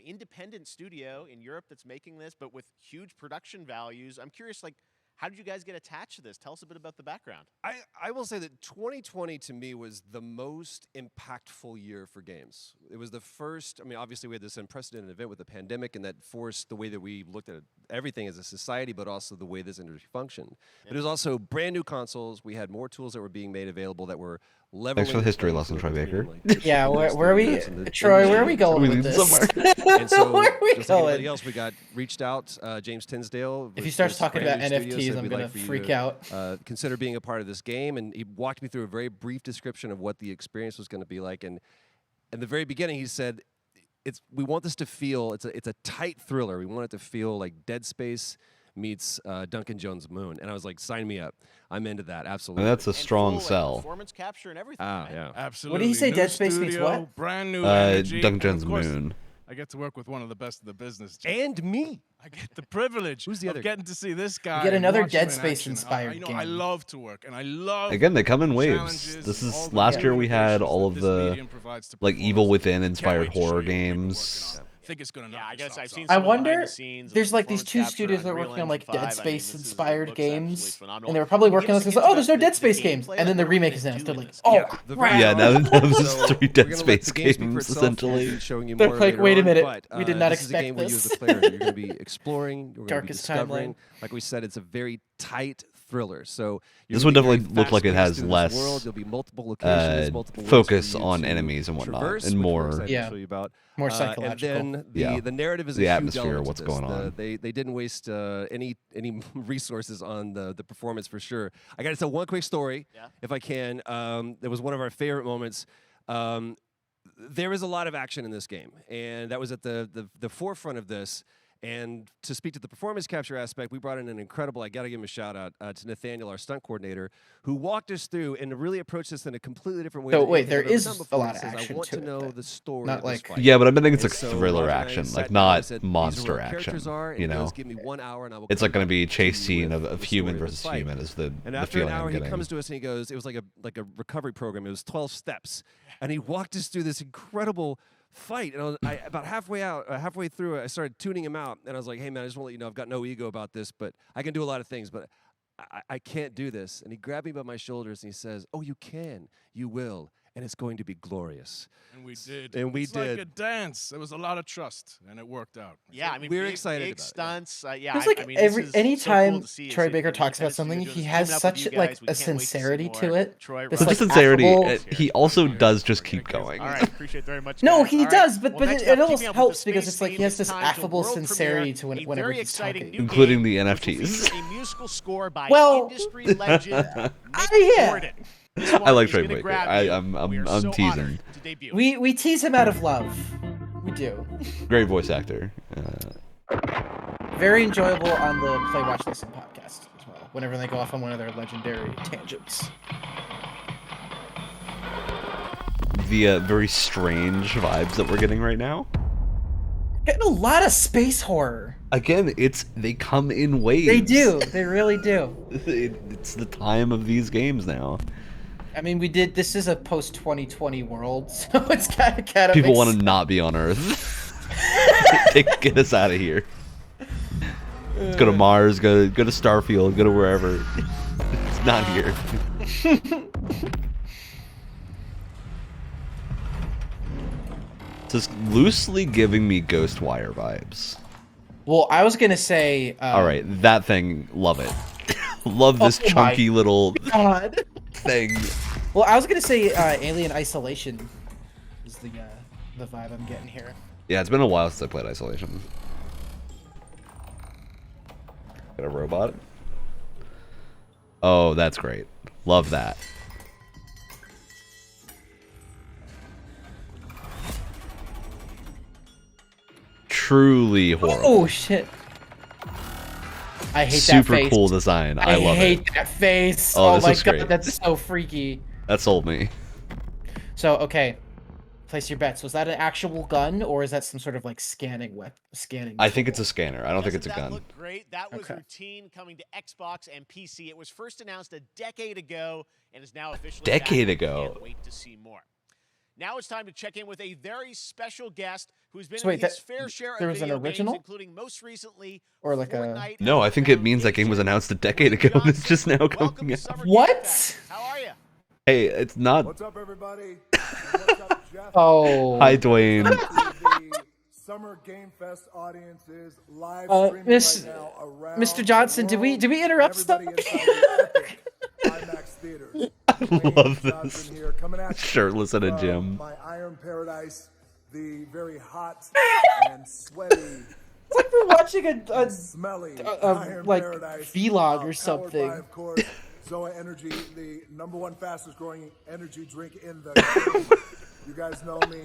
Independent studio in Europe that's making this, but with huge production values. I'm curious, how did you guys get attached to this? Tell us a bit about the background. I will say that 2020 to me was the most impactful year for games. It was the first, obviously we had this unprecedented event with the pandemic, and that forced the way that we looked at everything as a society, but also the way this industry functioned. But it was also brand new consoles. We had more tools that were being made available that were leveling. Thanks for the history lesson, Troy Baker. Yeah, where are we, Troy? Where are we going with this? And so, where are we just going? like everybody else, we got reached out. James Tinsdale. If he starts talking about NFTs, I'm gonna freak out. Consider being a part of this game, and he walked me through a very brief description of what the experience was going to be like. And in the very beginning, he said, we want this to feel it's a tight thriller. We want it to feel like Dead Space meets Duncan Jones' Moon. And I was like, sign me up. I'm into that. Absolutely. And that's a strong sell. Performance capture and everything. Yeah. Absolutely. What did he say? New Dead Space studio, meets what? Brand new energy. Duncan and Jones' of course, Moon. I get to work with one of the best in the business. And me. I get the privilege Who's the other of getting to see this guy. You get another and watch him Dead in Space action. inspired I game. love to work, and I love. Again, they come in the waves. challenges This and all is the last year we had innovations all of that this the medium provides to Evil performers. Within Can't inspired wait to show horror you what we've been working games. on. I think it's gonna. Yeah, I guess I've seen. I Some wonder. behind the scenes of There's like these performance two capture studios that are Unreal working on like Engine 5. Dead Space this inspired looks absolutely games, phenomenal. and they were probably Can you working give on us this. a Oh, hint there's no about Dead the Space gameplay? games, and then the What are we remake gonna is announced. do They're in like, this oh game? crap! Yeah, now there's So, 3 we're Dead gonna Space let the game speak for games itself. We'll essentially. be showing you They're more like, later wait a on, minute, but, we did not this is a expect game where you this. as a player, you're going to be exploring, you're going to be Darkest discovering. timeline. Like we said, it's a very tight thriller. So This one definitely looked like it has less world. There'll be multiple locations, multiple worlds focus for you on to enemies and whatnot, traverse, and which we're more excited to show you about. More psychological. And then the narrative is the a huge atmosphere, element what's to this. going on. They didn't waste any resources on the performance for sure. I got to tell one quick story, if I can. It was one of our favorite moments. There is a lot of action in this game, and that was at the forefront of this. And to speak to the performance capture aspect, we brought in an incredible, I got to give him a shout out to Nathaniel, our stunt coordinator, who walked us through and really approached this in a completely different way. So than wait, anything there I've ever is done a before. lot He of says, action I want to to it, know but the story not of this like- fight. Yeah, but I think it's And like so thriller Roger and I action, sat like down, not I said, "These are monster what our action. characters are, and You he goes, know, give me 1 hour and I will it's come like going to be a back chase to you scene with of the human story of versus the fight." human is the And the after feeling an hour, I'm he getting. comes to us and he goes, it was like a recovery program. It was 12 steps, and he walked us through this incredible fight. And about halfway through it, I started tuning him out, and I was like, "Hey man, I just want to let you know I've got no ego about this, but I can do a lot of things, but I can't do this." And he grabbed me by my shoulders and he says, "Oh, you can, you will, and it's going to be glorious." And we did. And we it's did. like a dance. There was a lot of trust, and it worked out. Yeah, I mean, We're big, excited big about it, stunts. Yeah, Feels I like mean, this is so anytime cool to see. Troy It's Baker an talks about independent something, studio he doing has this, teaming up with such you like guys. We a can't wait to see sincerity more. to it. Troy, This, But like, the sincerity, affable- he also does just keep going. All right, appreciate it very much. No, guys. he All right. does, but Well, but next it up, almost keeping up with helps the because space it's like theme, he has it's this time to affable world sincerity premiere to a whenever very he's exciting talking. new Including game, the which will NFTs. feature a musical score by Well, industry legend Mick yeah. Gordon. This I one like is Troy gonna Baker. grab you. We are I'm so teasing. honored to debut. We tease him out of love. We do. Great voice actor. Very enjoyable on the Play Watch Listen podcast as well. Whenever they go off on one of their legendary tangents. The very strange vibes that we're getting right now. Getting a lot of space horror. Again, they come in waves. They do. They really do. It's the time of these games now. I mean, this is a post 2020 world, so it's kind of People want to not be on Earth. Get us out of here. Let's go to Mars. Go to Starfield. Go to wherever. It's not here. It's just loosely giving me Ghostwire vibes. Well, I was gonna say. All right, that thing, love it. Love this chunky little God. thing. Well, I was gonna say Alien Isolation is the vibe I'm getting here. Yeah, it's been a while since I played Isolation. Got a robot. Oh, that's great. Love that. Truly horrible. Oh shit! I hate that Super face. cool design. I love hate it. that face. Oh, Oh this my looks god, great. that's so freaky. That sold me. So okay, Place your bets. Was that an actual gun, or is that some sort of like scanning scanning? I think it's a scanner. I don't think it's a Doesn't gun. that look great? That was Okay. routine coming to Xbox and PC. It was first announced a decade ago and is now officially Decade back. ago. Can't wait to see more. Now it's time to check in with a very special guest who's been So wait, in his that- fair share there of was an video original? games, including most recently Or like a- Fortnite No, and I think it means that game was announced a decade ago and it's just now Welcome coming to out. Summer Game What? Fest. How are you? Hey, it's not. What's up, everybody? And what's up, Jeff? Oh. Hi, Dwayne. The Summer Game Fest audience is live streaming Miss- right now around Mr. Johnson, the did we interrupt Everybody stuff? inside the epic IMAX theaters. I love Dwayne this. Johnson here, coming at you Shirtless at a from gym. My Iron Paradise, the very hot and sweaty, It's like we're watching a smelly a Iron like Paradise, vlog or powered something. by, of course, Zoa Energy, the #1 fastest growing energy drink in the game. You guys know me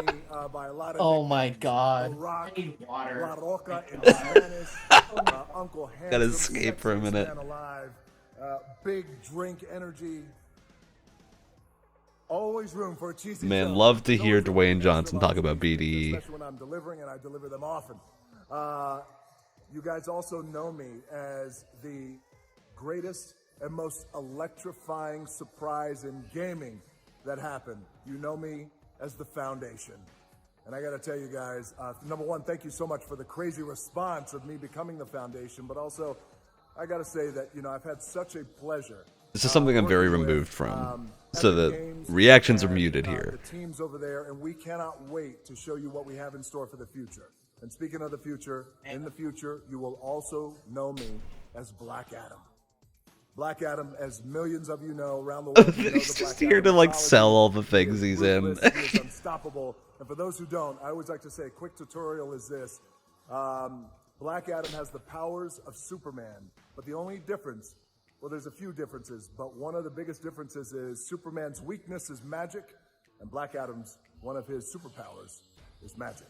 by a lot of Oh my nicknames. God. The Rock, I need water. La Roca in Spanish, Uncle Handsome, Gotta escape for a sexiest minute. man alive, big drink energy. Always room for a cheesy Man, show. love to There's hear always room Dwayne for Johnson extra talk about large pieces, BDE. Especially when I'm delivering, and I deliver them often. You guys also know me as the greatest and most electrifying surprise in gaming that happened. You know me as the Foundation. And I gotta tell you guys, #1, thank you so much for the crazy response of me becoming the Foundation, but also, I gotta say that, I've had such a pleasure. This is something I'm very working with, removed from, so Epic the Games reactions are and, muted here. The teams over there, and we cannot wait to show you what we have in store for the future. And speaking of the future, in the future, you will also know me as Black Adam. Black Adam, as millions of you know around the world. You know He's the just Black here to Adam like mythology. sell all the He things is he's in. ruthless, he is unstoppable. And for those who don't, I always like to say a quick tutorial is this. Black Adam has the powers of Superman, but the only difference, well, there's a few differences, but one of the biggest differences is Superman's weakness is magic, and Black Adam's, one of his superpowers, is magic.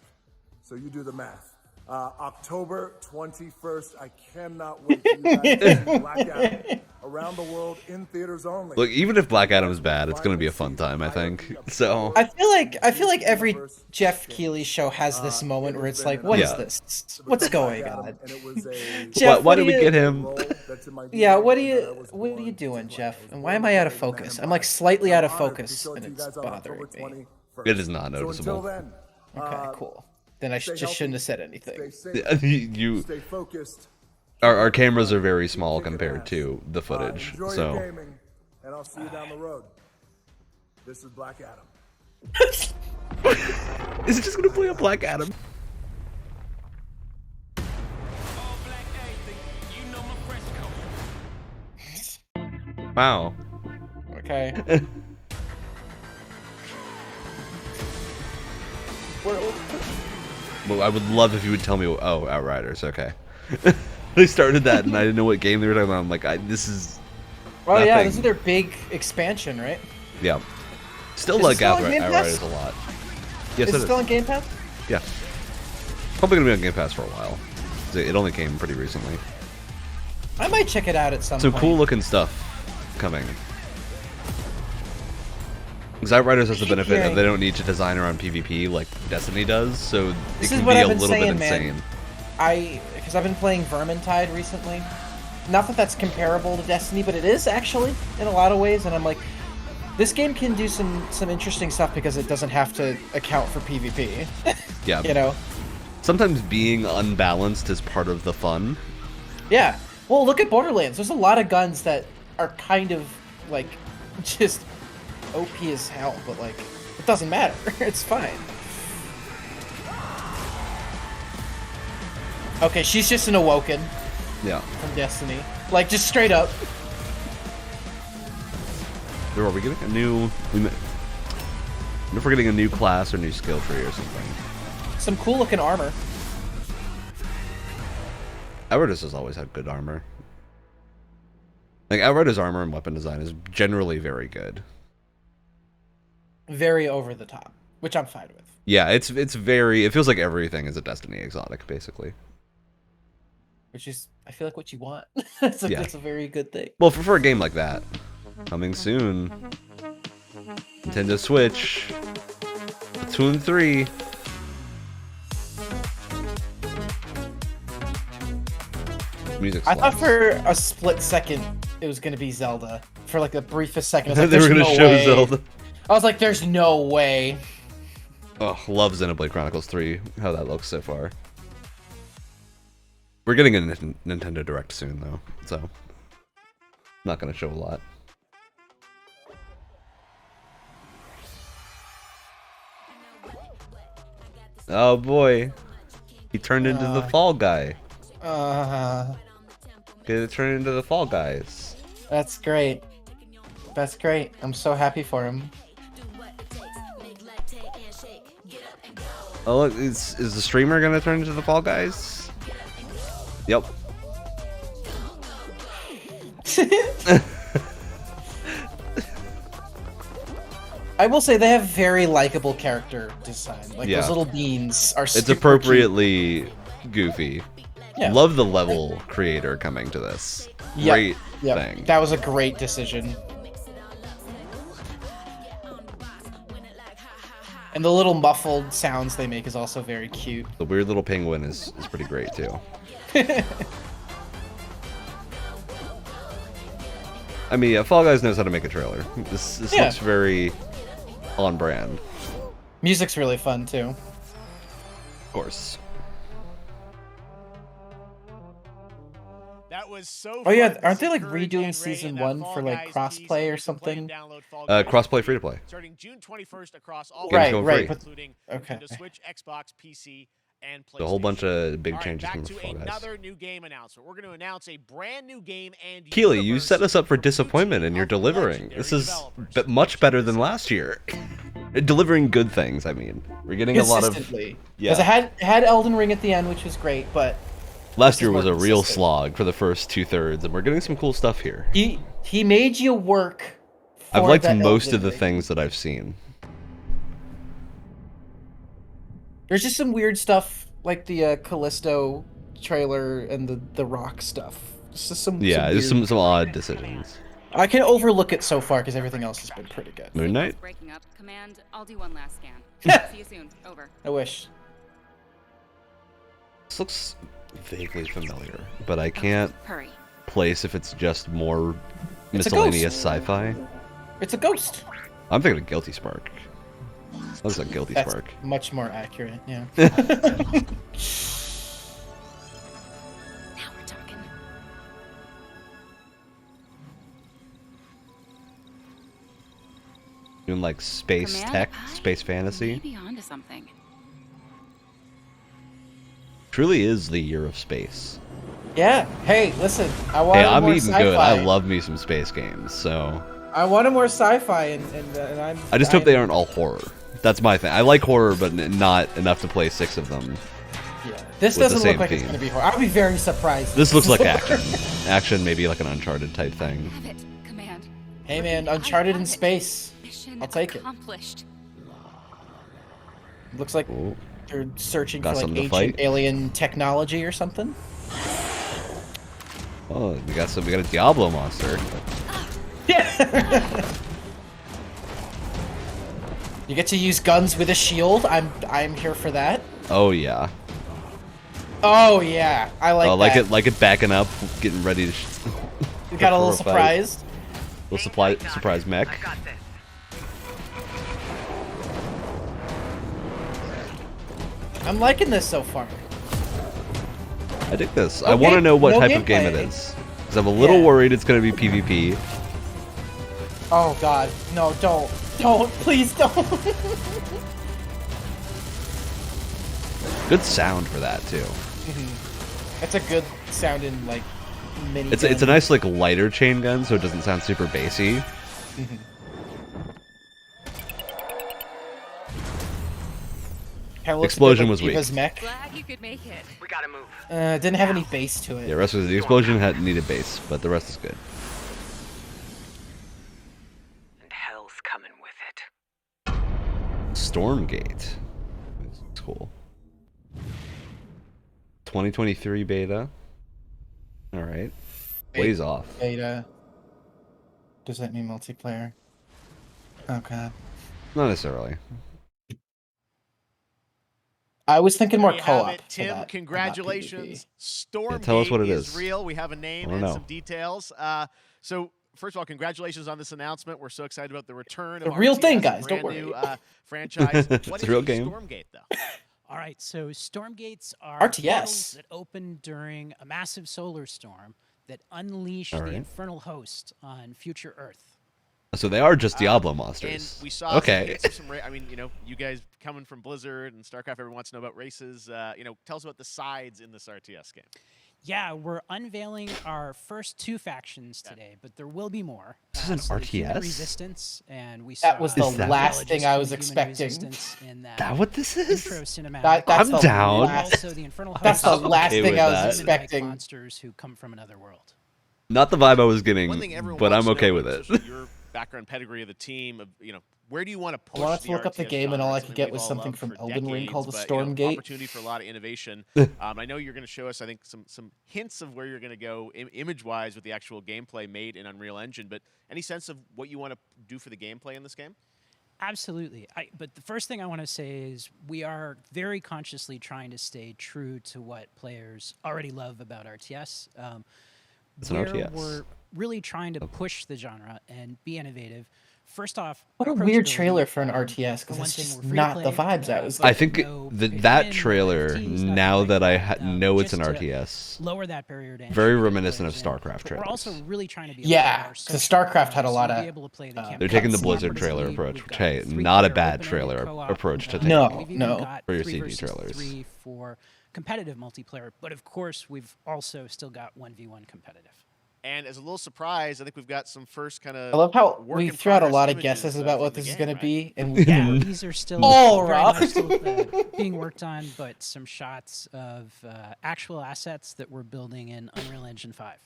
So you do the math. October 21st, I cannot wait for you guys to see Black Adam around the world in theaters only. Look, even if Black Adam is bad, it's gonna be a fun time, I think. So I feel like every Jeff Keighley show has this moment where it's like, what is Yeah. this? What's going on? And it was a Jeff, why what did do we you- get him? Yeah, what are you doing, Jeff? And why am I out of focus? I'm like slightly out of focus, and it's bothering me. It is not So until noticeable. then, Okay, cool. Then I stay just shouldn't have said anything. stay safe, you, stay focused. our cameras are very small compared to the footage, Enjoy your so gaming, and I'll see you down the road. This is Black Adam. is it just gonna play a Black Adam? Wow. Okay. Well, I would love if you would tell me. Oh, Outriders. Okay. They started that, and I didn't know what game they were talking about. I'm like, this is. Oh yeah, nothing. this is their big expansion, right? Yeah. Still Is it like still on Game Pass? Outriders a lot. Yes, Is it it still on Game Pass? Yeah. Probably gonna be on Game Pass for a while. It only came pretty recently. I might check it out at some Some point. cool looking stuff coming. Because Outriders has the keep benefit of hearing- they don't need to design around PvP like Destiny does, so it This can is what be I've a been little saying, bit insane. man. Because I've been playing Vermintide recently. Not that that's comparable to Destiny, but it is actually in a lot of ways. And I'm like, this game can do some interesting stuff because it doesn't have to account for PvP. Yeah. You know? Sometimes being unbalanced is part of the fun. Yeah. Well, look at Borderlands. There's a lot of guns that are kind of like just OP as hell, but like it doesn't matter. It's fine. Okay, she's just an Awoken Yeah. from Destiny. Like just straight up. Are we getting a new? What if we're getting a new class or new skill tree or something? Some cool looking armor. Outriders has always had good armor. Like Outriders' armor and weapon design is generally very good. Very over the top, which I'm fine with. Yeah, it's very. It feels like everything is a Destiny exotic, basically. Which is, I feel like what you want. That's Yeah. a very good thing. Well, for a game like that, coming soon. Nintendo Switch. Splatoon 3. Music's I thought loud. for a split second it was gonna be Zelda. For like the briefest second, I was like, They were "There's gonna no show way." Zelda. I was like, "There's no way." Oh, love Xenoblade Chronicles 3. How that looks so far. We're getting a Nintendo Direct soon, though, so not gonna show a lot. Oh boy, he turned into the Fall Guy. Get it turned into the Fall Guys. That's great. That's great. I'm so happy for him. Oh look, is the streamer gonna turn into the Fall Guys? Yep. I will say they have very likable character design. Like Yeah. those little beans are. It's super appropriately goofy. Yeah. Love the level creator coming to this. Cute. Yep. Great Yep. thing. That was a great decision. And the little muffled sounds they make is also very cute. The weird little penguin is pretty great too. I mean, yeah, Fall Guys knows how to make a trailer. This Yeah. looks very on brand. Music's really fun too. Of course. That was so Oh yeah, fun. aren't they like Courage redoing and season Ray, 1 that for Fall like Guys teaser. crossplay or You can play something? and download Fall Guys Crossplay free to play. starting June 21st across all Game's Right, going right, free. but including okay. Nintendo Switch, Xbox, PC, and PlayStation. A whole bunch of big All right, changes back from to Fall Guys. another new game announcement. We're going to announce a brand new game and Keely, you universe set us up for from a new disappointment team and you're of delivering. This legendary is developers. much better than last year. Delivering good things, I mean. We're getting a lot of... Consistently. Yeah. Because it had Elden Ring at the end, which was great, but Last this year is was more a real consistent. slog for the first 2/3, and we're getting some cool stuff here. he made you work. I've for liked that most Elden of the Ring. things that I've seen. There's just some weird stuff, like the Callisto trailer and the rock stuff. It's just some Yeah, there's weird... some odd decisions. I can overlook it so far because everything else has been pretty good. Moon Knight? Breaking up. Command, I'll do one last scan. See you soon. Over. I wish. This looks vaguely familiar, but I can't Hurry. place if it's just more It's a miscellaneous ghost. sci-fi. It's a ghost. I'm thinking of Guilty Spark. That was a Guilty That's Spark. much more accurate, yeah. Now we're talking. Doing like space Command, tech, I space fantasy. may be onto something. Truly is the year of space. Yeah. Hey, listen. I want Hey, I'm more eating sci-fi. good. I love me some space games, so I wanted more sci-fi, and I'm. I just hope they aren't all horror. That's my thing. I like horror, but not enough to play 6 of them. Yeah. This with the doesn't same look like it's theme. gonna be horror. I'll be very surprised. This looks like is action. horror. Action, maybe like an Uncharted type thing. Have it. Command. Hey man, Uncharted in space. Mission I'll take it. accomplished. Looks like Ooh. they're searching Got for like something to ancient fight? alien technology or something. Oh, we got a Diablo monster. Yeah. You get to use guns with a shield. I'm here for that. Oh yeah. Oh yeah, I like that. like it backing up, getting ready to. We got a little for fight. surprised. Little surprise mech. I'm liking this so far. I dig this. No I want to game- know what no type of game it gameplay. is. Because I'm a little Yeah. worried it's going to be PvP. Oh god, no, don't, please don't. Good sound for that too. That's a good sounding like mini. It's a nice like lighter chain gun, so it doesn't sound super bassy. Explosion was weak. Mech. Glad you could make it. We gotta move. Didn't have any bass to it. Yeah, rest of the explosion had needed bass, but the rest is good. And hell's coming with it. Stormgate. It's cool. 2023 beta. All right. Ways off. Beta. Does that mean multiplayer? Oh god. Not necessarily. I was thinking more There you have co-op. it, for Tim. that, not Congratulations. PvP. tell us what it Stormgate is. real. We have a name I don't and know. some details. So first of all, congratulations on this announcement. We're so excited about the return The of real RTS, thing, a guys. Don't brand new worry. franchise. It's What a is real a game. Stormgate, though? All right, so Stormgates are RTS. portals that open during a massive solar storm that unleash All the right. infernal host on future Earth. So they are just Diablo And monsters. we saw some Okay. hints of some I mean, you guys coming from Blizzard and StarCraft, everyone wants to know about races. Tell us about the sides in this RTS game. Yeah, we're unveiling our first 2 factions today, but there will be more. This is an so the human RTS? resistance, and we That saw was the Is that- last thing I was human expecting. resistance in that That what this is? intro cinematic. That's I'm the down. last. Also, the infernal That's the hosts last okay thing with I was that. human-like expecting. monsters who come from another world. Not the vibe I was One getting, thing everyone but wants I'm to okay know with about, it. especially your background pedigree of the team, where do you want to push I wanted to the look up the RTS game, and all genre? I It's could something get was we've all something loved from for Elden Ring decades, called the but, Stormgate. opportunity for a lot of innovation. I know you're going to show us, I think, some hints of where you're going to go image-wise with the actual gameplay made in Unreal Engine, but any sense of what you want to do for the gameplay in this game? Absolutely. But the first thing I want to say is we are very consciously trying to stay true to what players already love about RTS. It's an where RTS. we're really trying to push the genre and be innovative. First off, What a weird approachability. trailer for an RTS, For because one it's thing, just we're free to not the play, vibes I was but I getting. think no that pay to that win, trailer, NFTs, now nothing that I like that, know it's an just to RTS, lower that barrier to entry very to get reminiscent of players in. StarCraft But we're also trailers. really trying to be able Yeah, to 'cause StarCraft had a lot so of, we'll be able to play the campaign They're taking the cutscenes. Blizzard trailer League. approach, We've which, got hey, 3 not a player bad open-ended trailer co-op, approach to take No, We've even no. got for your 3 CG versus trailers. 3 for competitive multiplayer, but of course we've also still got 1v1 competitive. And as a little surprise, I think we've got some first kind of I love how work we in threw out a progress lot of images, guesses about from what the this is game, going to right? be, and we Yeah, got these are still all very wrong. much still, being worked on, but some shots of actual assets that we're building in Unreal Engine 5.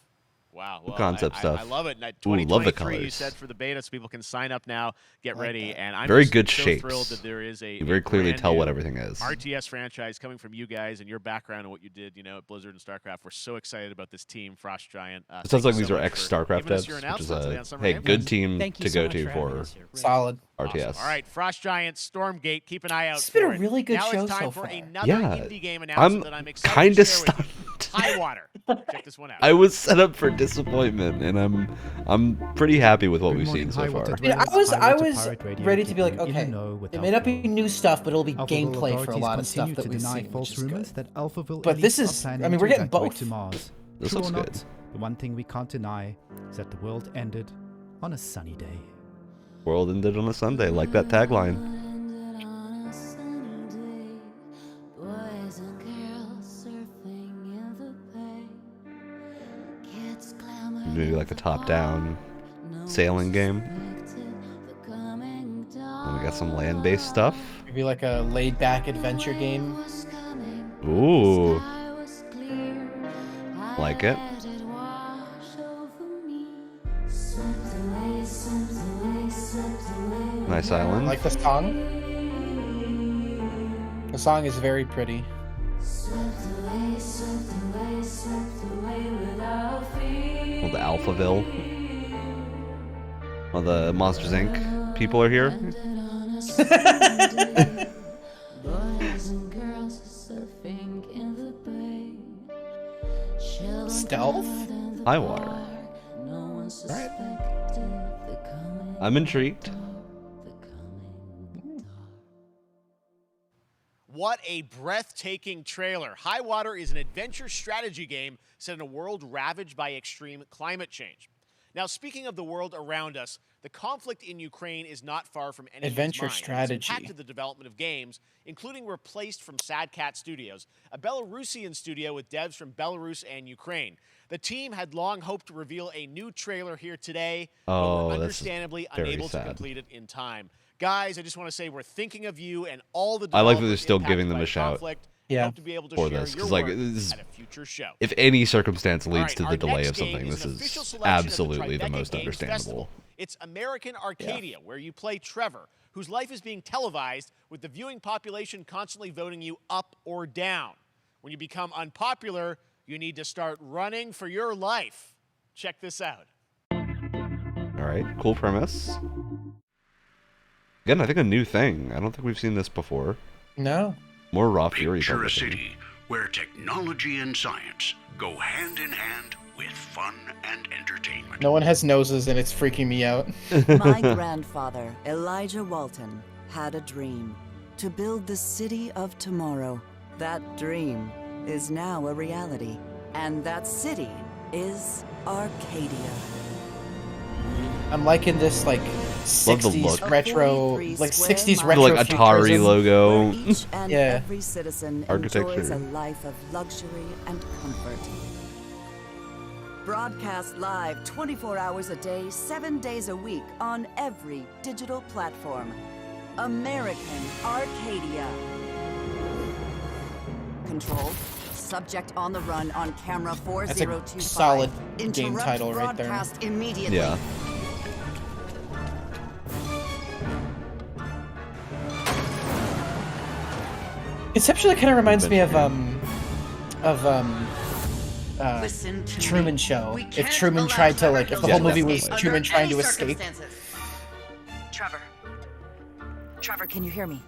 Wow. Cool Well, concept stuff. I love it. And Ooh, love the 2023, you colors. said for the beta, so people can sign up now, get ready. And I'm Very just good so shapes. thrilled that there is a You very clearly brand tell what new everything is. RTS franchise coming from you guys and your background and what you did, at Blizzard and StarCraft. We're so excited about this team, Frost Giant. It sounds like thank you these so are much ex-StarCraft for giving us your devs, which is announcement today a on Summer hey, Game good Fest. team Thank you to so go much to for having for us here. Really solid. RTS. Awesome. All right, Frost Giant, Stormgate, keep an eye out It's been for a it. really good now show it's time so for far. another Yeah, indie game announcement that I'm excited kinda to share with you. stunned. High Water. Check this one out. I was set up for disappointment, and I'm pretty happy with what we've seen so far. I mean, I was ready to be like, okay, it may not be new stuff, but it'll be gameplay for a lot of stuff that we've seen, which is good. But this is, I mean, we're getting both. This looks good. The one thing we can't deny is that the world ended on a sunny day. World ended on a Sunday, like that tagline. Maybe like a top-down sailing game. And we got some land-based stuff. Maybe like a laid-back adventure game. Ooh. Like it. Nice island. Like the song. The song is very pretty. Well, the Alphaville. Well, the Monsters Inc. people are here. Stealth? High water. Alright. I'm intrigued. What a breathtaking trailer. High Water is an adventure strategy game set in a world ravaged by extreme climate change. Now, speaking of the world around us, the conflict in Ukraine is not far from anyone's Adventure mind. It's strategy. impacted the development of games, including Replaced from Sad Cat Studios, a Belarusian studio with devs from Belarus and Ukraine. The team had long hoped to reveal a new trailer here today, but Oh, were that's understandably very unable to sad. complete it in time. Guys, I just want to say we're thinking of you and all the I like that they're developers still impacted giving them by a the shout. conflict. Yeah. Hope to be able to For share this, your because like work this is, at a future show. if any circumstance leads All to right, the our delay next of something, game is this an is official selection of the absolutely the Tribeca most Games understandable. Festival. It's American Arcadia, where you play Trevor, whose life is being televised with the viewing population constantly voting you up or down. When you become unpopular, you need to start running for your life. Check this out. All right, cool premise. Again, I think a new thing. I don't think we've seen this before. No. More Raw Fury Picture a publishing. city where technology and science go hand in hand with fun and entertainment. No one has noses, and it's freaking me out. My grandfather, Elijah Walton, had a dream to build the city of tomorrow. That dream is now a reality, and that city is Arcadia. I'm liking this like Love the 60s look. retro, like 60s retro, like Atari futurism. logo. Each and Yeah. every citizen Architecture. enjoys a life of luxury and comfort. Broadcast live 24 hours a day, 7 days a week on every digital platform. American Arcadia. Control. Subject on the run on camera 4025. That's a solid game Interrupt title right there. broadcast immediately. Yeah. Conceptually, kind of reminds me of Truman Show. If Truman tried to like, if the whole movie was Truman trying to escape. Trevor, can you hear me?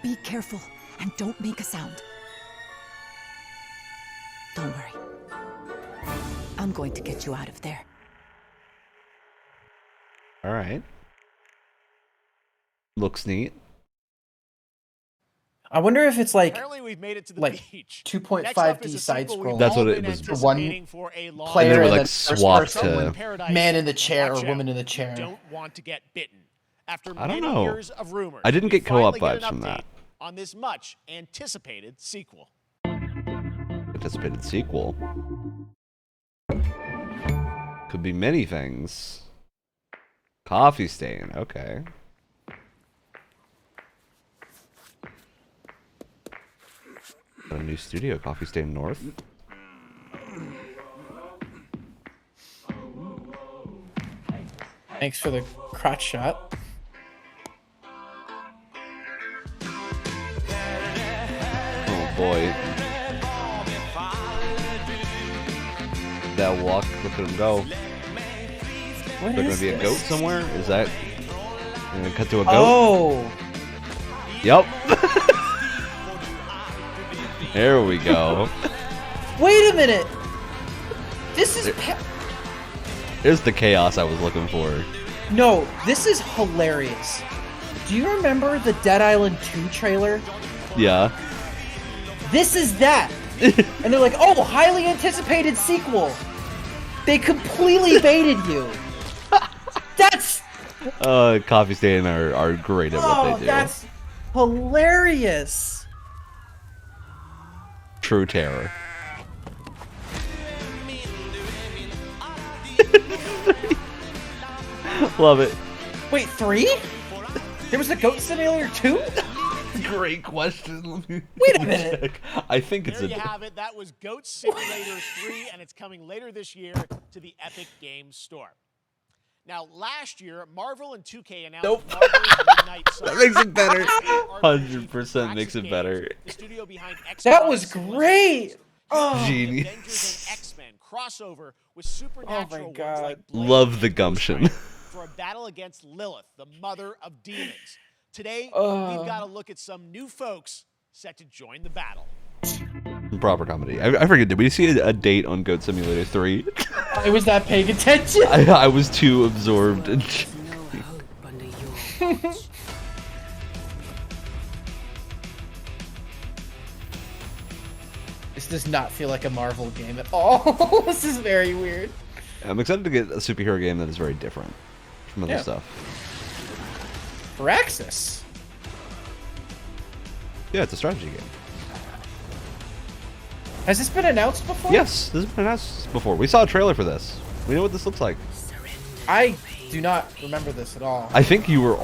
Be careful and don't make a sound. Don't worry. I'm going to get you out of there. All right. Looks neat. I wonder if it's like Apparently we've made it to the like beach. 2.5D side scroll. That's what it was. For one And player then and like then first swap person, to. man in the chair or Watch woman out. in the chair. Don't want to get bitten. After I don't many know. years of rumors, I didn't we get co-op finally get vibes an from that. update on this much anticipated sequel. Anticipated sequel. Could be many things. Coffee stain. Okay. Got a new studio, Coffee Stain North. Thanks for the crotch shot. Oh boy. That walk, look at him go. What Is there is gonna be a this? goat somewhere? Is that gonna cut to a goat? Oh, Yep. There we go. wait a minute. This is Here's the chaos I was looking for. no. This is hilarious. Do you remember the Dead Island 2 trailer? Yeah. This is that. And they're like, oh, highly anticipated sequel. They completely baited you. That's Coffee Stain are great at what they do. That's hilarious. True terror. Love it. Wait, 3? There was a Goat Simulator 2? Great question. Let me Wait a minute. check. I think it's There a. you have it. That was Goat Simulator 3, and it's coming later this year to the Epic Games Store. Now, last year, Marvel and 2K announced Marvel's Midnight Suns. That makes it better. RPG 100% makes it better. The studio behind Xbox That was great. Oh, Genius. Avengers and X-Men crossover with supernatural ones God. like Blade Love the and Ghost gumption. Rider for a battle against Lilith, the mother of demons. Today, we've got to look at some new folks set to join the battle. Proper comedy. I forget, did we see a date on Goat Simulator 3? I was not paying attention. I was too absorbed. In This does not feel like a Marvel game at all. This is very weird. I'm excited to get a superhero game that is very different from other Yeah. stuff. Firaxis. Yeah, it's a strategy game. Has this been announced before? Yes, this has been announced before. We saw a trailer for this. We know what this looks like. I do not remember this at all. I think you were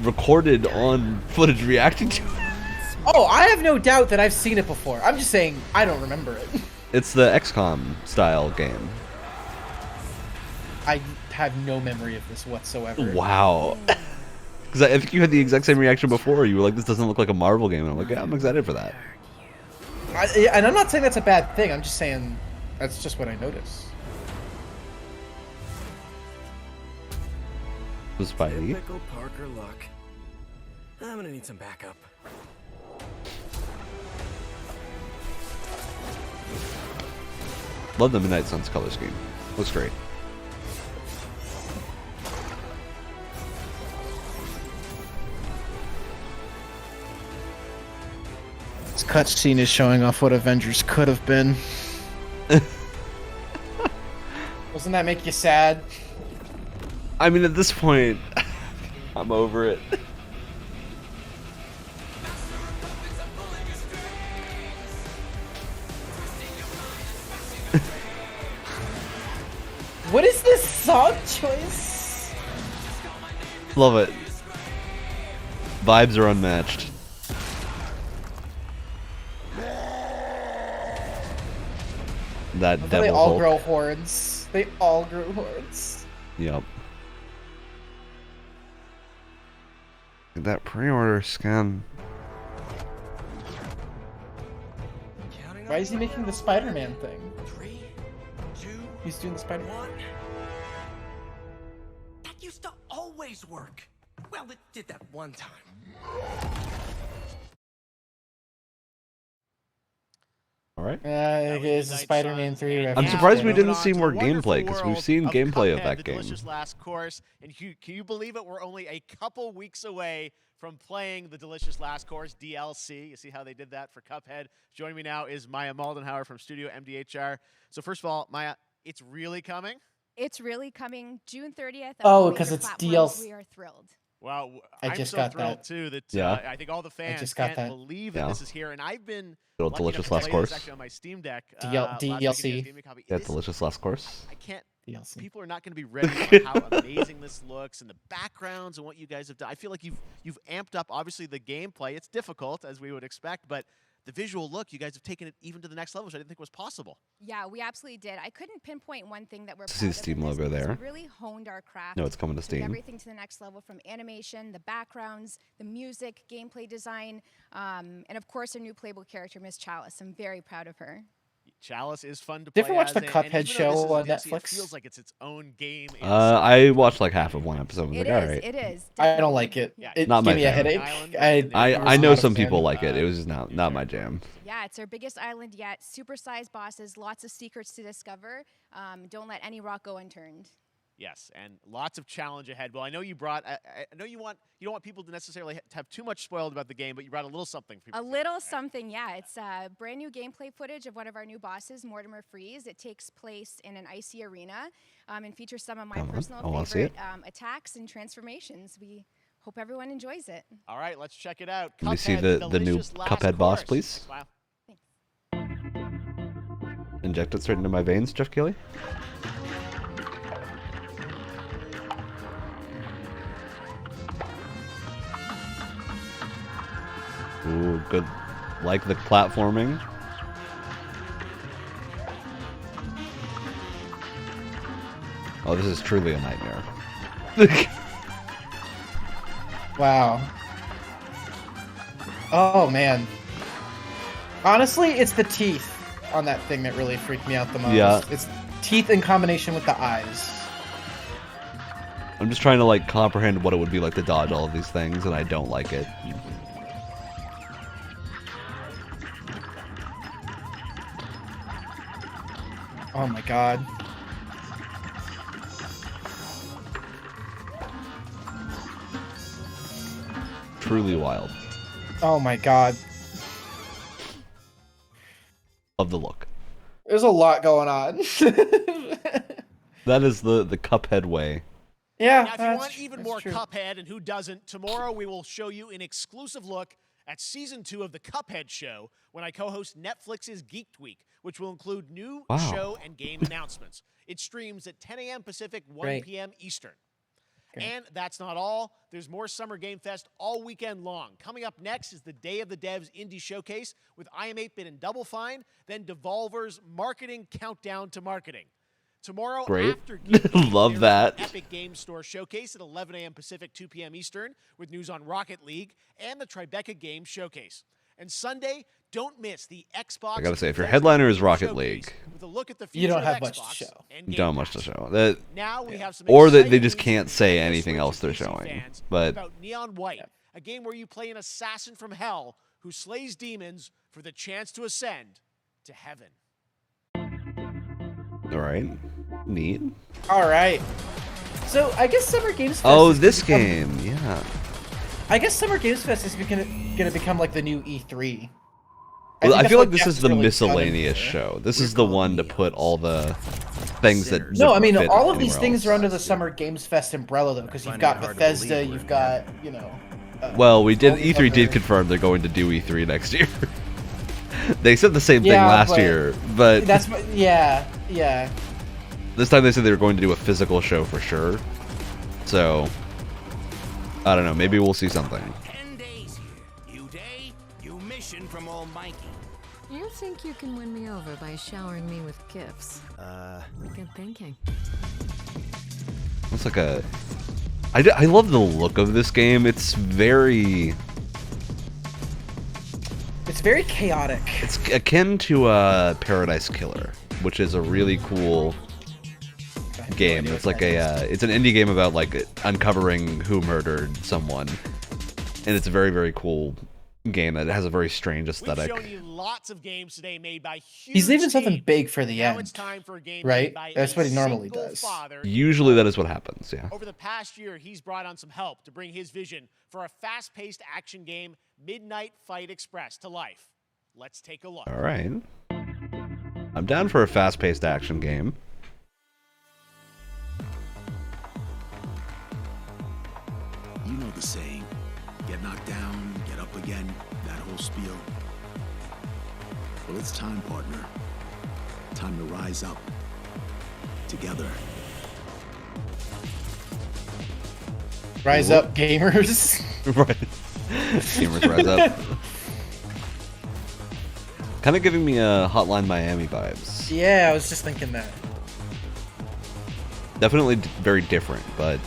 recorded on footage reacting to it. Oh, I have no doubt that I've seen it before. I'm just saying I don't remember it. It's the XCOM style game. I have no memory of this whatsoever. Wow. Because I think you had the exact same reaction before. You were like, this doesn't look like a Marvel game. And I'm like, yeah, I'm excited for that. And I'm not saying that's a bad thing. I'm just saying that's just what I noticed. Was Spidey. Typical Parker luck. I'm gonna need some backup. Love the Midnight Suns color scheme. Looks great. This cutscene is showing off what Avengers could have been. Doesn't that make you sad? I mean, at this point, I'm over it. What is this song choice? Love it. Vibes are unmatched. That devil They all Hulk. grow horns. They all grew horns. Yep. That pre-order scan. Why is he making the Spider-Man thing? He's doing the Spider-Man. That used to always work. Well, it did that one time. All right. It's a Spider-Man 3 reference. I'm surprised we Yeah. didn't see more gameplay because we've seen gameplay of that game. Delicious Last Course, and can you believe it? We're only a couple weeks away from playing the Delicious Last Course DLC. You see how they did that for Cuphead. Joining me now is Maya Maldenhauer from Studio MDHR. So first of all, Maya, it's really coming? It's really coming June 30th. Oh, because it's DLC. We are thrilled. Wow, I just so got thrilled that. too that Yeah. I think all the fans just got can't that. believe that Yeah. this is here, and I've been Little lucky Delicious enough to Last play Course. this actually on my Steam Deck. DLC. last week, and you guys gave me a copy. Yeah, It is- Delicious Last Course. I can't. DLC. People are not going to be ready for how amazing this looks and the backgrounds and what you guys have done. I feel like you've amped up. Obviously, the gameplay. It's difficult as we would expect, but the visual look, you guys have taken it even to the next level, which I didn't think was possible. Yeah, we absolutely did. I couldn't pinpoint one thing that we're See the proud of Steam in this logo because there. We really honed our craft. No, it's coming to took Steam. Everything to the next level, from animation, the backgrounds, the music, gameplay design, and of course our new playable character, Miss Chalice. I'm very proud of her. Chalice is fun to Did you play ever watch as, the and Cuphead even though this show is a on DLC, Netflix? It feels like it's its own game. I watched like half of one episode. I was It like, all is, right. it is. I don't like it. Yeah. It Not gave my me a thing. headache. I know some people like it. It was just not my jam. Yeah, it's our biggest island yet. Super-sized bosses, lots of secrets to discover. Don't let any rock go unturned. Yes, and lots of challenge ahead. Well, I know you brought. I know you don't want people to necessarily have too much spoiled about the game, but you brought a little something for people. A little something, yeah. It's brand new gameplay footage of one of our new bosses, Mortimer Freeze. It takes place in an icy arena and features some of my personal I wanna see favorite attacks and transformations. We hope everyone enjoys it. All right, let's check it out. Let me see Cuphead, the new Delicious Last Cuphead boss, Course. please. Wow. Inject it straight into my veins, Jeff Keighley. Ooh, good. Like the platforming. Oh, this is truly a nightmare. Wow. Oh man. Honestly, it's the teeth on that thing that really freaked me out the most. Yeah. It's teeth in combination with the eyes. I'm just trying to like comprehend what it would be like to dodge all of these things, and I don't like it. Oh my god. Truly wild. Oh my god. Love the look. There's a lot going on. That is the Cuphead way. Yeah. Now, if you want even more Cuphead, and who doesn't, tomorrow we will show you an exclusive look at Season 2 of the Cuphead Show when I co-host Netflix's Geeked Week, which will include new show and game announcements. It streams at 10 a.m. Pacific, 1 p.m. Eastern. And that's not all. There's more Summer Game Fest all weekend long. Coming up next is the Day of the Devs Indie Showcase with IM8-Bit and Double Fine, then Devolver's Marketing Countdown to Marketing. Tomorrow, Great. after Geek Week, Love there is that. an Epic Game Store Showcase at 11 a.m. Pacific, 2 p.m. Eastern, with news on Rocket League and the Tribeca Games Showcase. And Sunday, don't miss the Xbox. I gotta say, if your Bethesda headliner is Game Rocket Showcase League, with a look at the You future don't of have much to Xbox show. and you Game don't have much to Pass. show. That, Now we have some or they exciting just news can't for say the anything Switch else they're and PC showing. fans But about Neon White, a game where you play an assassin from hell who slays demons for the chance to ascend to heaven. All right, neat. All right. So I guess Summer Games Fest. Oh, is this gonna game, yeah. I guess Summer Games Fest is gonna become like the new E3. Well, I think feel that's like what this is Jeff's the really gunning miscellaneous for. show. This is the one to put all the things that. No, I mean fit all of these anywhere things else. are under the Summer Games Fest umbrella though, because you've got Bethesda, you've got Well, we did. all these E3 did other- confirm they're going to do E3 next year. They said the same thing Yeah, last but year, but that's yeah. this time they said they were going to do a physical show for sure. So I don't know. Maybe we'll see something. 10 days here. New day, new mission from Almighty. You think you can win me over by showering me with gifts? Good thinking. It's like a. I love the look of this game. It's very chaotic. It's akin to Paradise Killer, which is a really cool game. It's like it's an indie game about like uncovering who murdered someone, and it's a very, very cool game that has a very strange aesthetic. We've shown you lots of games today made by huge He's leaving something teams. big for the Now end, it's time for a game right? made by That's a what he normally single does. father. Usually that is what happens, yeah. Over the past year, he's brought on some help to bring his vision for a fast-paced action game, Midnight Fight Express, to life. Let's take a look. All right. I'm down for a fast-paced action game. You know the saying, get knocked down, get up again, that whole spiel. Well, it's time, partner. Time to rise up. Together. Rise up, gamers. Right. Gamers rise up. Kind of giving me a Hotline Miami vibes. Yeah, I was just thinking that. Definitely very different, but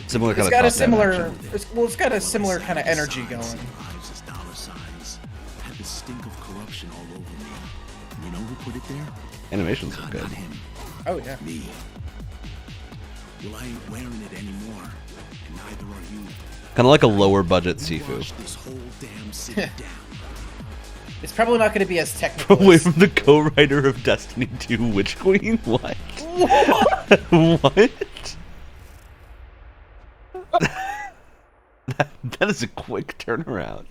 similar kind It's of. got a top-down similar. action. It's got a similar kind of energy going. Lives as dollar signs. Had the stink of corruption all over me. You know who put it there? Animations look good. Not him. Oh yeah. Me. Well, I ain't wearing it anymore, and neither are you. Kind of like a lower budget Sifu. This whole damn city down. It's probably not going to be as technical. Away from the co-writer of Destiny 2, Witch Queen. What? What? that is a quick turnaround.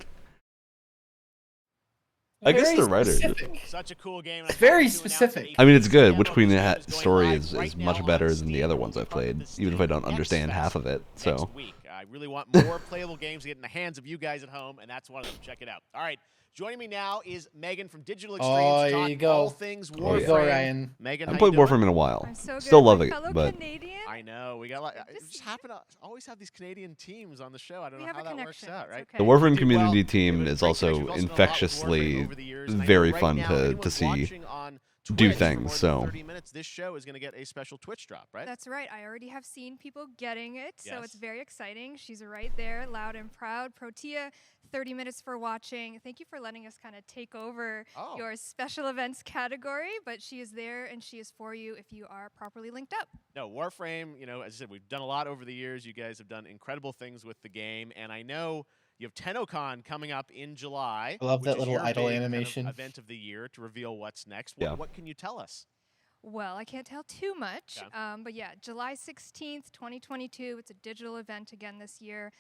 I guess the writers. Such a cool game. It's very specific. I mean, it's good. Witch Queen story is much better than the other ones I've played, even if I don't understand half of it. So. I really want more playable games to get in the hands of you guys at home, and that's one of them. Check it out. All right. Joining me now is Megan from Digital Extremes. Oh, to there talk you go. all things There you Warframe. go, Ryan. Megan, I haven't how you played doing? Warframe in a while. I'm so good. Still My love it, fellow but Canadian. I know we got. We just happen to always have these Canadian teams on the show. I don't know how that works out, right? the Warframe Did community well. team is also You've also done a lot with Warframe infectiously over the years, and I know very right fun now, to anyone see watching on do Twitch for things. more than So 30 minutes, this show is going to get a special Twitch drop, right? That's right. I already have seen people getting it, so Yes. it's very exciting. She's right there, loud and proud. Protea, 30 minutes for watching. Thank you for letting us kind of take over your special events category, but she is there and she is for you if you are properly linked up. No, Warframe, as I said, we've done a lot over the years. You guys have done incredible things with the game, and I know you have TennoCon coming up in July. I love which that is little your idle big kind of animation. event of the year to reveal what's next. Yeah. What can you tell us? Well, I can't tell too much, but yeah, July 16th, 2022. It's a digital event again this year.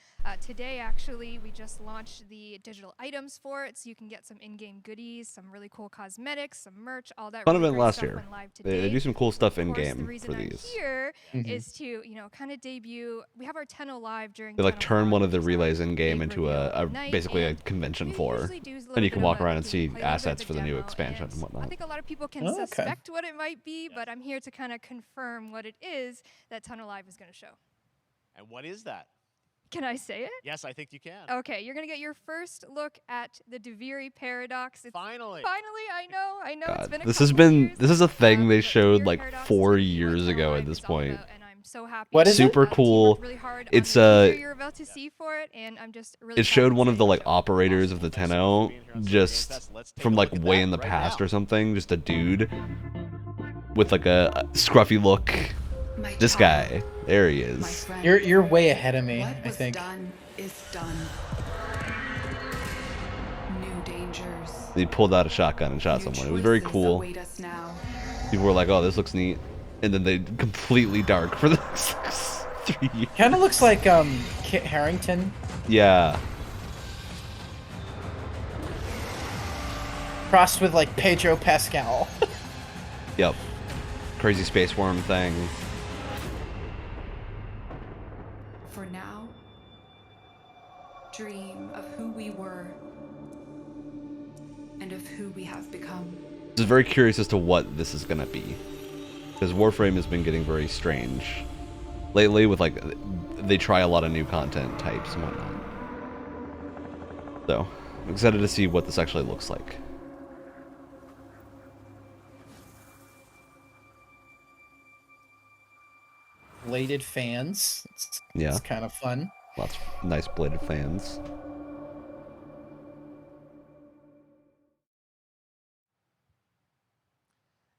Today, actually, we just launched the digital items for it, so you can get some in-game goodies, some really cool cosmetics, some merch, all that. fun really event great last stuff year. went live They today. do some cool stuff Of in course, the game reason for I'm these. here Mhm. is to kind of debut. We have our Tenno live during. They like Tenno turn one of the which is our relays in game big into reveal a at night, basically a and convention we floor, usually do a little and you bit can of walk a around and gameplay, see a little bit of assets a for the new demo, expansion and I whatnot. think a lot of people can Oh, okay. suspect what it might be, but I'm here to kind of confirm what it is that Tunnel Live is going to show. And what is that? Can I say it? Yes, I think you can. Okay, you're going to get your first look at the Deviri paradox. Finally. Finally, I know. It's God, been a this has couple been years. this is a thing they showed like 4 years ago at this point. I'm so happy. What is it? Super cool. Really hard It's on the teaser you're about to see for it, and I'm just really it showed one of the like operators of the Tenno just from like way in the past or something, just a dude with like a scruffy look. This guy, there he is. You're way ahead of me, I think. Done is done. New dangers. He pulled out a shotgun and shot someone. It was very cool. Await us now. People were like, "Oh, this looks neat," and then they completely dark for the next 3 years. Kind of looks like Kit Harington. Yeah. Crossed with like Pedro Pascal. Yep. Crazy space worm thing. For now, dream of who we were and of who we have become. I was very curious as to what this is gonna be, because Warframe has been getting very strange lately with like they try a lot of new content types and whatnot. So I'm excited to see what this actually looks like. Bladed fans. It's kind of fun. Lots of nice bladed fans.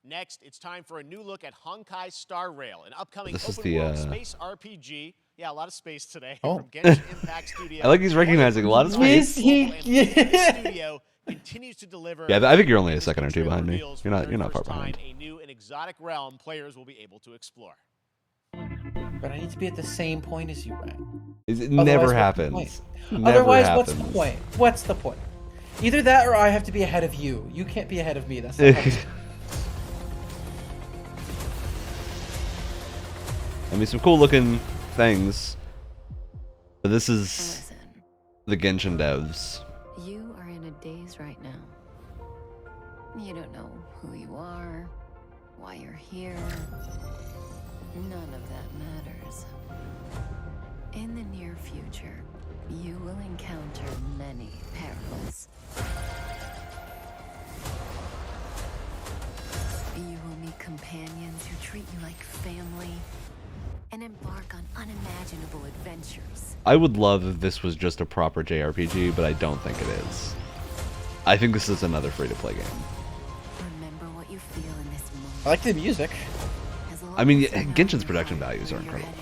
Next, it's time for a new look at Honkai Star Rail, an upcoming This is open-world the, space RPG. Yeah, a lot of space today. Oh. From Genshin Impact Studio. I like he's recognizing a lot of space. Studio continues to deliver. Yeah, I think you're only a second or two behind me. You're not far behind. A new and exotic realm players will be able to explore. But I need to be at the same point as you, Ryan. It never happens. Otherwise, what's the point? What's the point? Either that or I have to be ahead of you. You can't be ahead of me. That's not how I mean, some cool looking things. But this is the Genshin devs. You are in a daze right now. You don't know who you are, why you're here. None of that matters. In the near future, you will encounter many perils. You will meet companions who treat you like family and embark on unimaginable adventures. I would love if this was just a proper JRPG, but I don't think it is. I think this is another free-to-play game. Remember what you feel in this moment. I like the music. I mean, Genshin's production values are incredible.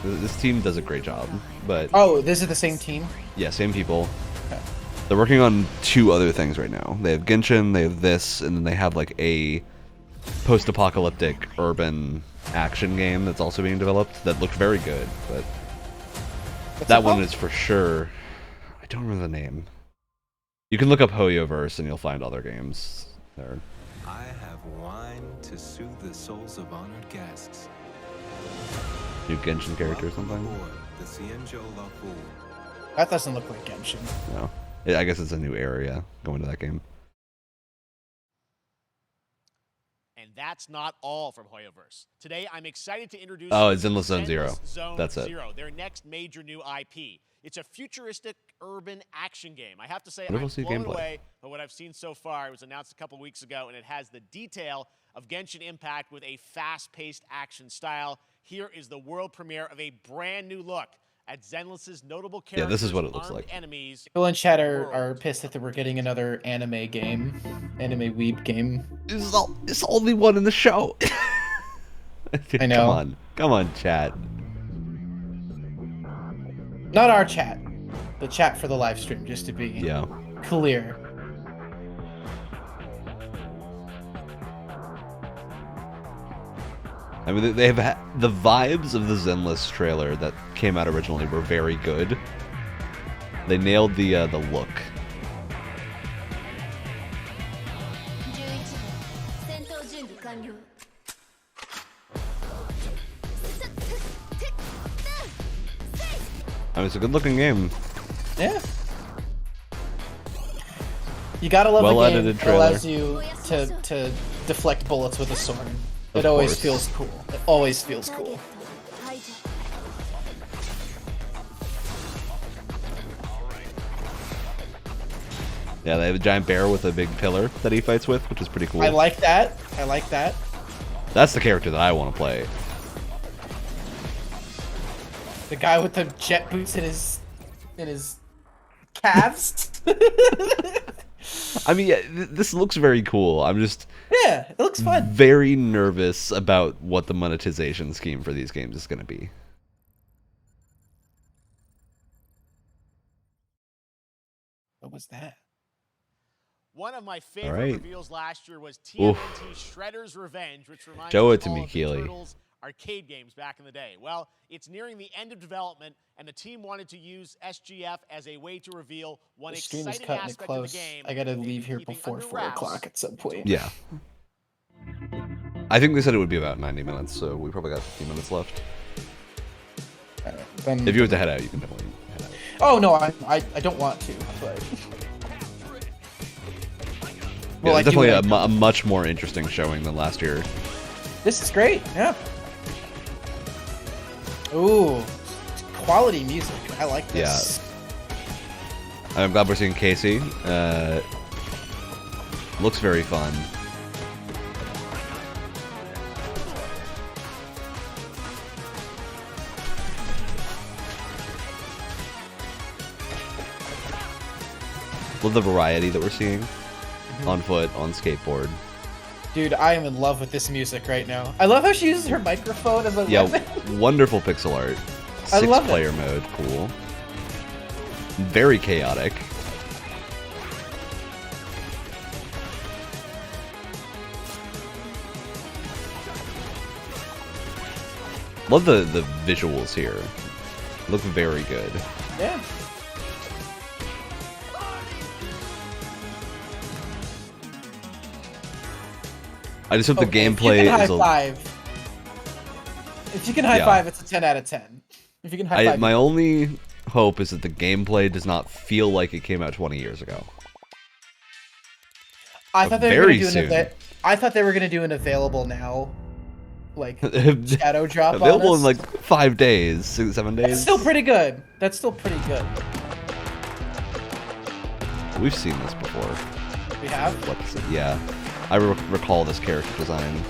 This team does a great job, but... Oh, this is the same team? Yeah, same people. Okay. They're working on 2 other things right now. They have Genshin, they have this, and then they have like a post-apocalyptic urban action game that's also being developed that looked very good, but that one is for sure. I don't remember the name. You can look up Hoyoverse and you'll find other games there. I have wine to soothe the souls of honored guests. New Genshin character or something? That doesn't look like Genshin. No. I guess it's a new area going to that game. And that's not all from Hoyoverse. Today, I'm excited to introduce... Oh, it's Zenless Zone Zero. That's it. Zero, their next major new IP. It's a futuristic urban action game. I have to say, Wonder if I'm we'll see blown gameplay. away by what I've seen so far. It was announced a couple weeks ago, and it has the detail of Genshin Impact with a fast-paced action style. Here is the world premiere of a brand new look at Zenless's notable characters. Yeah, this is what it looks armed like. Enemies. People in chat are pissed that we're getting another anime game. Anime weeb game. It's the only one in the show. I know. Come on, chat. Not our chat. The chat for the live stream, just to be clear. I mean, they have the vibes of the Zenless trailer that came out originally were very good. They nailed the look. I mean, it's a good-looking game. Yeah. You gotta love a game Well-edited that trailer. allows you to deflect bullets with a sword. It Of always course. feels cool. It always feels cool. Yeah, they have a giant bear with a big pillar that he fights with, which is pretty cool. I like that. I like that. That's the character that I want to play. The guy with the jet boots in his calves. I mean, yeah, this looks very cool. I'm just Yeah, it looks fun. very nervous about what the monetization scheme for these games is going to be. What was that? One of my favorite right. reveals last year was Oof. TMNT Shredder's Revenge, which reminds Show us it to all me, of the Keely. Turtles arcade games back in the day. Well, it's nearing the end of development, and the team wanted to use SGF as a way to reveal one The stream is exciting cutting it aspect of the close. game. I gotta they've leave been here keeping before under 4 wraps o'clock at some point. Yeah. I think they said it would be about 90 minutes, so we probably got 15 minutes left. Then- If you have to head out, you can definitely head out. Oh no, I don't want to. But... Yeah, Well, it's I do definitely like- a much more interesting showing than last year. This is great. Yeah. Ooh, quality music. I like this. Yeah. I'm glad we're seeing Casey. Looks very fun. Love the variety that we're seeing. On foot, on skateboard. Dude, I am in love with this music right now. I love how she uses her microphone as a Yeah, weapon. wonderful pixel art. I love it. 6-player mode, cool. Very chaotic. Love the visuals here. Look very good. Yeah. I just hope the gameplay If you can high is a five. If you can high Yeah. five, it's a 10 out of 10. If you can high five, my only hope is that the gameplay does not feel like it came out 20 years ago. I thought they were very gonna do soon. I thought they were gonna do an available now, like shadow drop. Available on in us. like 5 days, 7 days. That's still pretty good. That's still pretty good. We've seen this before. We have. What's it? Yeah, I recall this character design.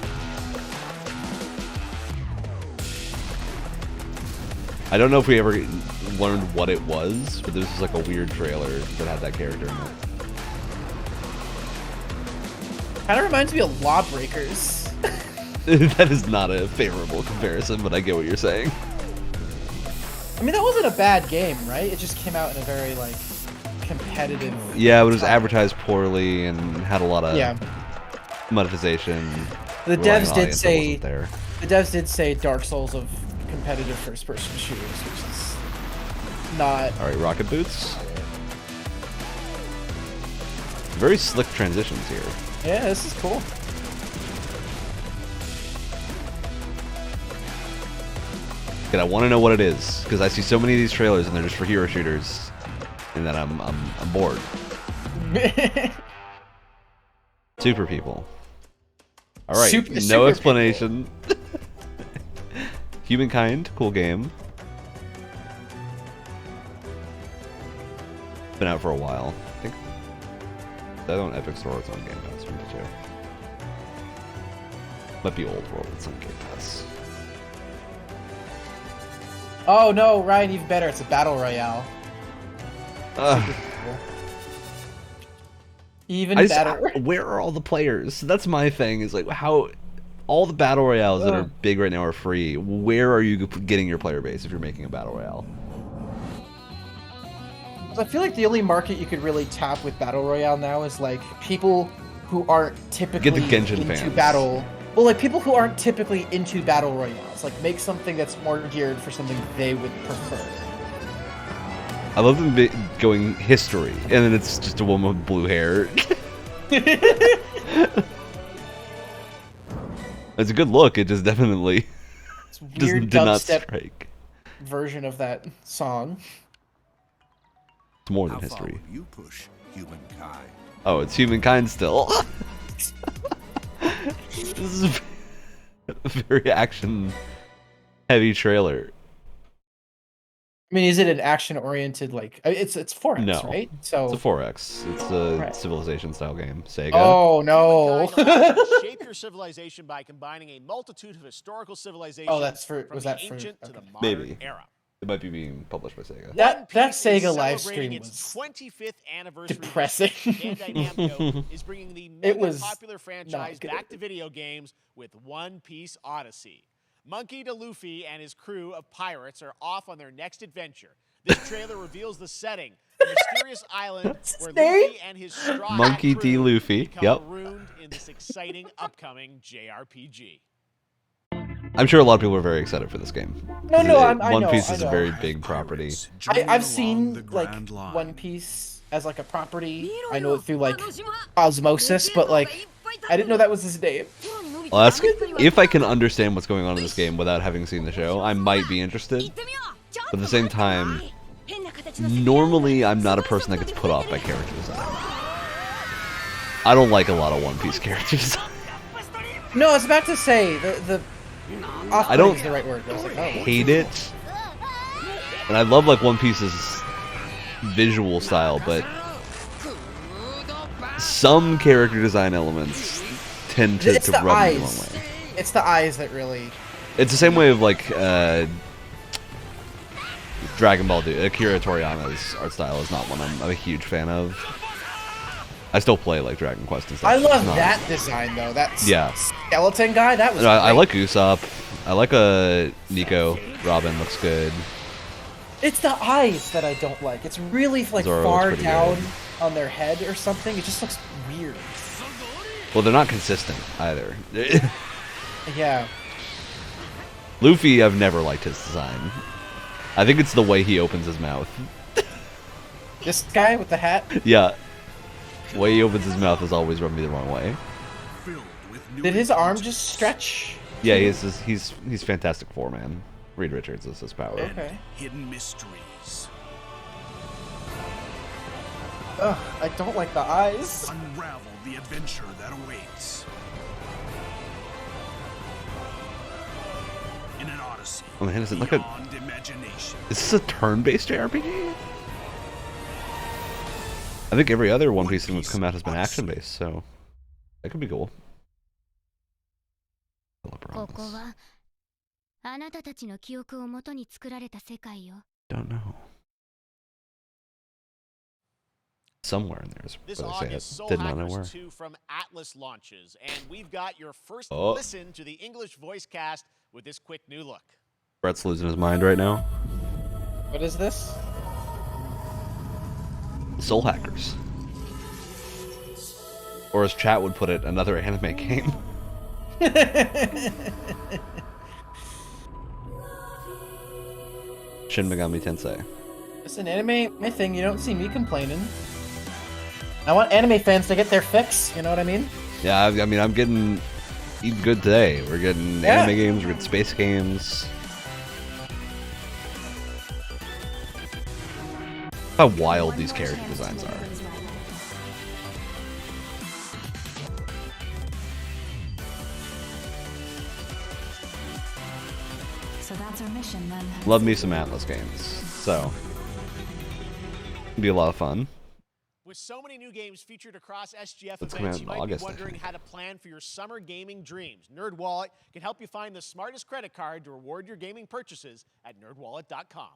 I don't know if we ever learned what it was, but this was like a weird trailer that had that character in it. Kind of reminds me of Lawbreakers. That is not a favorable comparison, but I get what you're saying. I mean, that wasn't a bad game, right? It just came out in a very like competitive. Yeah, but it was advertised poorly and had a lot of Yeah. monetization. The relying devs on did audience that say wasn't there. the devs did say Dark Souls of competitive first-person shooters, which is not. All right, rocket boots. Very slick transitions here. Yeah, this is cool. Good, I want to know what it is because I see so many of these trailers and they're just for hero shooters, and then I'm bored. Super people. All right, Super no explanation. Humankind, cool game. Been out for a while. I think that on Epic Store. It's on Game Pass too. Might be Old World. It's on Game Pass. Oh no, Ryan, even better. It's a battle royale. Even better. Where are all the players? That's my thing. Is like how all the battle royales that are big right now are free. Where are you getting your player base if you're making a battle royale? I feel like the only market you could really tap with battle royale now is like people who aren't typically Get the Genshin into fans. battle. Well, like people who aren't typically into battle royales. Like make something that's more geared for something they would prefer. I love them going history, and then it's just a woman with blue hair. It's a good look. It just definitely Weird did not dubstep strike. version of that song. It's more than How far history. will you push humankind? Oh, it's humankind still. This is a very action-heavy trailer. I mean, is it an action-oriented like? It's 4X, No, right? So it's a 4X. It's a Right. Civilization-style game. Sega. Oh no! Shape your civilization by combining a multitude of historical civilizations. Oh, that's for- from was the that for- ancient to the okay. modern Maybe. era. It might be being published by Sega. that Is Sega live celebrating stream its was 25th anniversary. depressing. Bandai Namco is bringing the It mega was popular franchise good. back to video games with One Piece Odyssey. Monkey D. Luffy and his crew of pirates are off on their next adventure. This trailer reveals the setting, a mysterious island where name? Luffy and his straw hat Monkey D. crew Luffy. become Yep. marooned in this exciting upcoming JRPG. I'm sure a lot of people are very excited for this game. No, 'Cause I One know, Piece I is a know. very big property. I've seen like One Piece as like a property. I know it through like osmosis, but like I didn't know that was his name. Well, that's, if I can understand what's going on in this game without having seen the show, I might be interested. But at the same time, normally I'm not a person that gets put off by character design. I don't like a lot of One Piece character design. No, I was about to say the I don't is the right word. I was like, oh. hate it, and I love like One Piece's visual style, but some character design elements tend to It's the rub me the eyes. wrong way. It's the eyes that really. It's the same way of like Dragon Ball dude. Akira Toriyama's art style is not one I'm a huge fan of. I still play like Dragon Quest and stuff. I love It's not- that design though. That Yeah. skeleton guy. That was. I great. like Usopp. I like Nico. Robin looks good. It's the eyes that I don't like. It's really like Zoro looks far pretty down good. on their head or something. It just looks weird. Well, they're not consistent either. Yeah. Luffy, I've never liked his design. I think it's the way he opens his mouth. This guy with the hat. Yeah. The way he opens his mouth has always rubbed me the wrong way. Did his arm just stretch? Yeah, he's Fantastic Four, man. Reed Richards is his power. Okay. Hidden mysteries. Ugh, I don't like the eyes. Unravel the adventure that awaits. In an odyssey. Oh man, is it like a? Beyond imagination. Is this a turn-based JRPG? I think every other One Piece thing that's come out has been action-based, so that could be cool. ここはあなたたちの記憶をもとに作られた世界よ。 Don't know. Somewhere in there is This where they say August, it. Soul Did not know Hackers where. 2 from Atlas launches, and we've got your first Oh. listen to the English voice cast with this quick new look. Brett's losing his mind right now. What is this? Soul Hackers. Or as chat would put it, another anime game. Shin Megami Tensei. It's an anime thing. You don't see me complaining. I want anime fans to get their fix. You know what I mean? Yeah, I mean, I'm getting eating good today. We're getting Yeah. anime games, we're getting space games. How wild these character designs are. So that's our mission then. Love me some Atlas games. So, it'll be a lot of fun. With so many new games featured across SGF That's coming events, out you in might August, be I wondering think. how to plan for your summer gaming dreams. NerdWallet can help you find the smartest credit card to reward your gaming purchases at nerdwallet.com.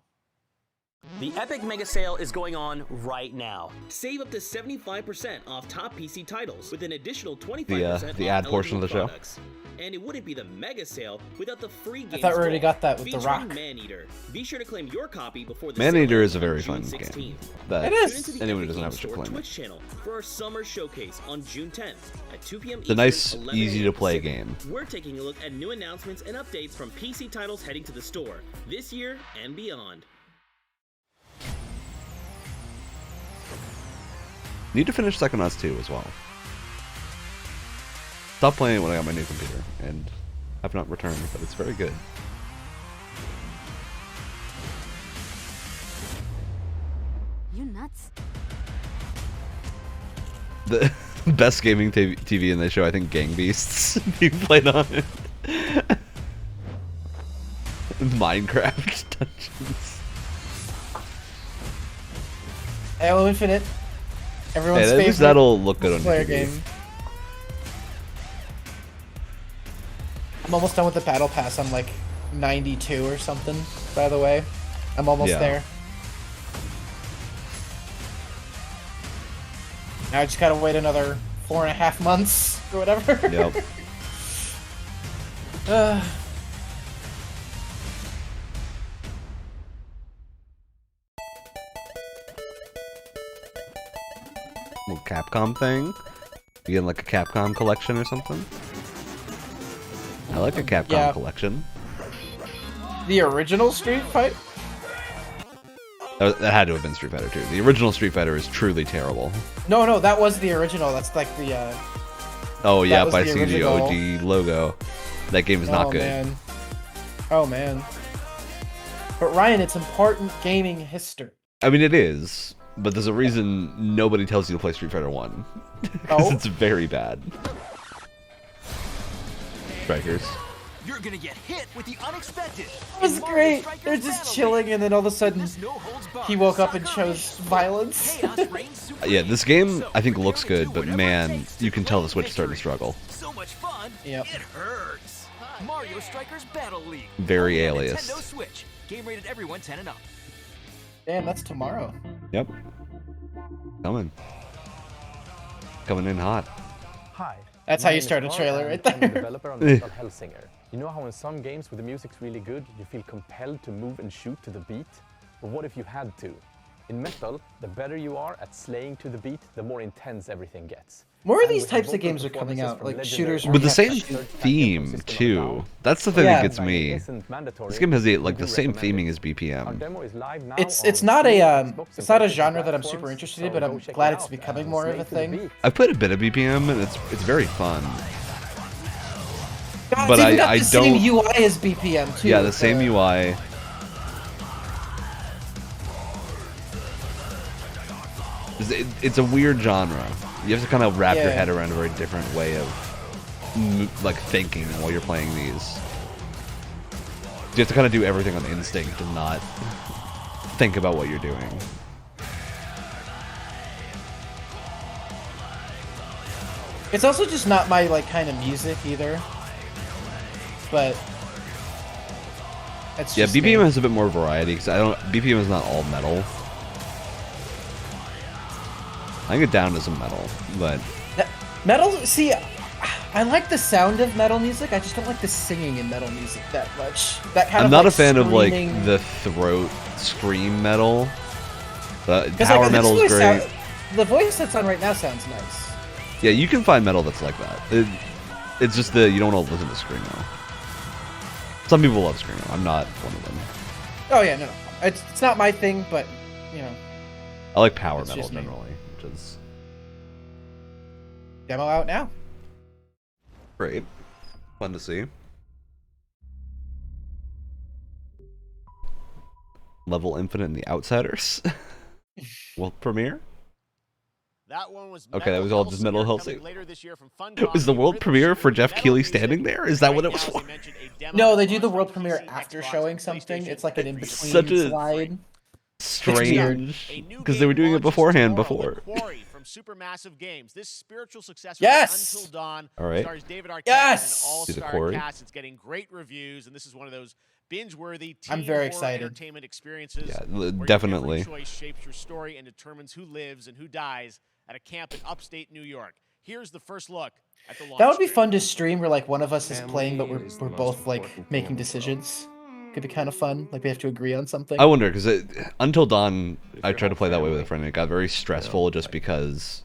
The Epic Mega Sale is going on right now. Save up to 75% off top PC titles with an additional 25% The off ad portion of the eligible show. products. And it wouldn't be the Mega Sale without the free game. thought we already got that with The Rock. Maneater. Be sure to claim your copy before the Maneater sale is a very ends on fun June game 16th. that It is. Tune into the anyone who Epic doesn't have Games it should Store claim it. Twitch channel for our summer showcase on June 10th at 2 p.m. It's a nice, easy-to-play game. We're taking a look at new announcements and updates from PC titles heading to the store this year and beyond. Need to finish Psychonauts 2 as well. Stopped playing it when I got my new computer, and have not returned, but it's very good. You nuts? The best gaming TV in the show, I think, Gang Beasts being played on it. Minecraft Dungeons. Halo Infinite. Everyone's Hey, at least favorite that'll look good on player TV. game. I'm almost done with the battle pass. I'm like 92 or something. By the way, I'm almost Yeah. there. Now I just gotta wait another 4.5 months or whatever. Yep. little Capcom thing. You get like a Capcom collection or something. I like a Capcom collection. The original Street Fighter? That had to have been Street Fighter 2. The original Street Fighter is truly terrible. No, that was the original. That's like the. Oh yeah, was by the seeing the OG logo. That game is not good. Man. Oh man. But Ryan, it's important gaming history. I mean, it is, but there's a reason nobody tells you to play Street Fighter 1. Because it's very bad. Strikers. You're gonna get hit with the unexpected. It was great. They're just chilling, and then all of a sudden, he woke up and chose violence. Yeah, this game I think looks good, but man, you can tell the Switch is starting to struggle. So much fun. Yep. It hurts. Mario Strikers Battle League. Very Only on aliased. Nintendo Switch. Game rated everyone 10 and up. Damn, that's tomorrow. Yep. Coming in hot. Hi. That's how you start a trailer right I'm a there. developer on Metal Hellsinger. You know how in some games where the music's really good, you feel compelled to move and shoot to the beat? But what if you had to? In Metal, the better you are at slaying to the beat, the more intense everything gets. More of these types of games are coming out, like shooters. With the same theme too. That's the thing that gets me. This game has the same theming as BPM. It's not a genre that I'm super interested in, but I'm glad it's becoming more of a thing. I've played a bit of BPM and it's very fun. God, But it's even got I the don't. same UI as BPM too. Yeah, the same UI. It's a weird genre. You have to kind of wrap your head around a very different way of like thinking while you're playing these. You have to kind of do everything on instinct and not think about what you're doing. It's also just not my kind of music either. But it's Yeah, just BPM me. has a bit more variety because BPM is not all metal. I can get down to some metal, but Metal. See, I like the sound of metal music. I just don't like the singing in metal music that much. That kind I'm of not like, a fan screaming... of like the throat scream metal. The 'Cause, power this metal is voice great. The voice that's on right now sounds nice. Yeah, you can find metal that's like that. It's just you don't want to listen to screamo. Some people love screamo. I'm not one of them. Oh yeah, no. It's not my thing, but you know. I like power It's metal just me. generally, which is Demo out now. great. Fun to see. Level Infinite and The Outsiders. World premiere? That one was Okay, that was all just Metal Coming Hellsinger. later this year from Is the world premiere for Jeff Keighley standing there? Is that what it was for? No, they do the world premiere after showing something. It's like an in-between Such a slide. strange, because they were doing it beforehand before. From Supermassive Games. This spiritual successor Yes! to Until Dawn All right. stars David Arquette Yes! and See an the all-star quarry? cast. It's getting great reviews, and this is one of those binge-worthy teen I'm very horror excited. entertainment experiences. Yeah, where definitely. Your every choice shapes your story and determines who lives and who dies at a camp in upstate New York. Here's the first look at the launch. That would be fun to stream where like one of us is playing, but we're both like making decisions. Could be kind of fun. Like we have to agree on something. I wonder, because Until Dawn, I tried to play that way with a friend, and it got very stressful just because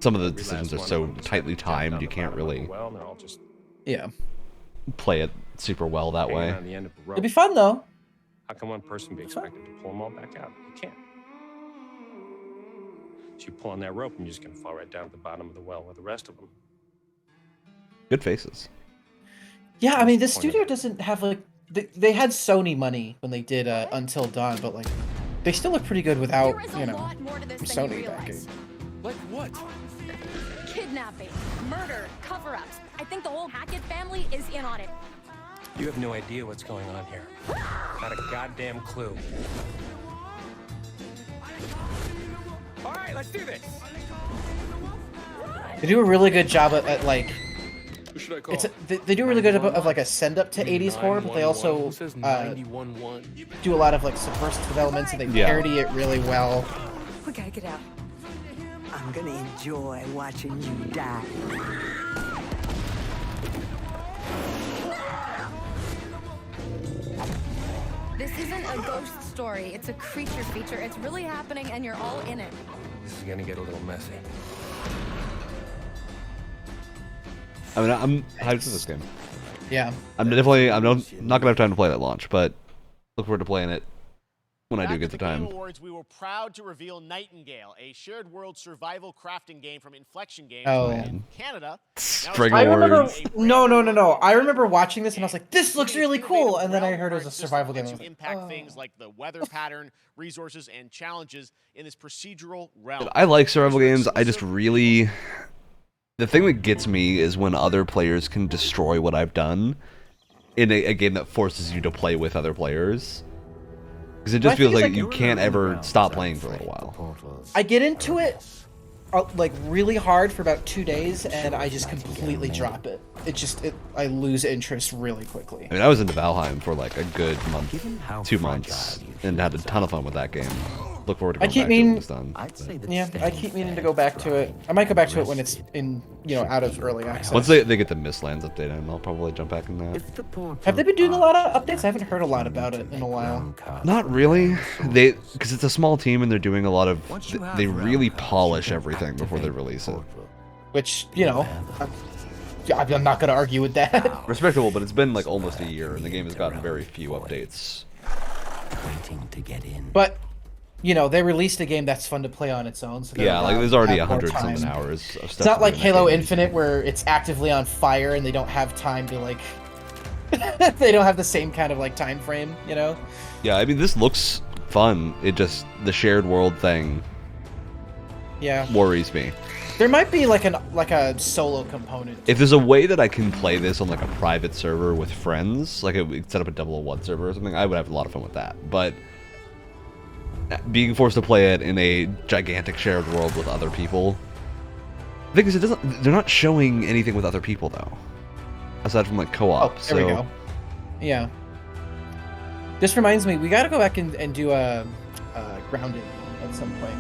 some of the decisions are so tightly timed, you can't really Yeah. play it super well that way. It'd be fun though. How can one person be expected to pull them all back out? You can't. So you pull on that rope and you're just going to fall right down to the bottom of the well with the rest of them. Good faces. Yeah, I mean, this studio doesn't have like they had Sony money when they did Until Dawn, but like they still look pretty good without Sony backing. Like what? Kidnapping, murder, cover-ups. I think the whole Hackett family is in on it. You have no idea what's going on here. Not a goddamn clue. All right, let's do this. They do a really good job at like. They do a really good job of like a send up to 80s horror, but they also do a lot of like subversive developments, and they parody it really well. We gotta get out. I'm gonna enjoy watching you die. This isn't a ghost story. It's a creature feature. It's really happening, and you're all in it. This is gonna get a little messy. I mean, I'm hyped for this game. Yeah. I'm not gonna have time to play it at launch, but look forward to playing it when I do get the time. Awards, we were proud to reveal Nightingale, a shared world survival crafting game from Inflection Games in Canada. I remember. No. I remember watching this and I was like, "This looks really cool," and then I heard it was a survival game. To impact things like the weather pattern, resources, and challenges in this procedural realm. I like survival games. I just really, the thing that gets me is when other players can destroy what I've done in a game that forces you to play with other players. Because it just feels like you can't ever stop playing for a little while. I get into it like really hard for about 2 days, and I just completely drop it. I lose interest really quickly. I mean, I was into Valheim for like a good month, 2 months, and had a ton of fun with that game. Look forward to going back to it when it's done. I keep meaning to go back to it. I might go back to it when it's in, out of early access. Once they get the Mistlands update in, I'll probably jump back in that. Have they been doing a lot of updates? I haven't heard a lot about it in a while. Not really. Because it's a small team and they're doing a lot of. They really polish everything before they release it. Which, I'm not gonna argue with that. Respectable, but it's been like almost a year and the game has gotten very few updates. Waiting to get in. But they released a game that's fun to play on its own. So yeah, like there's already 100-something hours of stuff. It's not like Halo Infinite where it's actively on fire and they don't have time to like. They don't have the same kind of like time frame, Yeah, I mean this looks fun. It just the shared world thing. Yeah. Worries me. There might be like a solo component. If there's a way that I can play this on like a private server with friends, like set up a 001 server or something, I would have a lot of fun with that. But being forced to play it in a gigantic shared world with other people. The thing is, they're not showing anything with other people though, aside from like co-op. There we go. Yeah. This reminds me, we got to go back and do a Grounded at some point.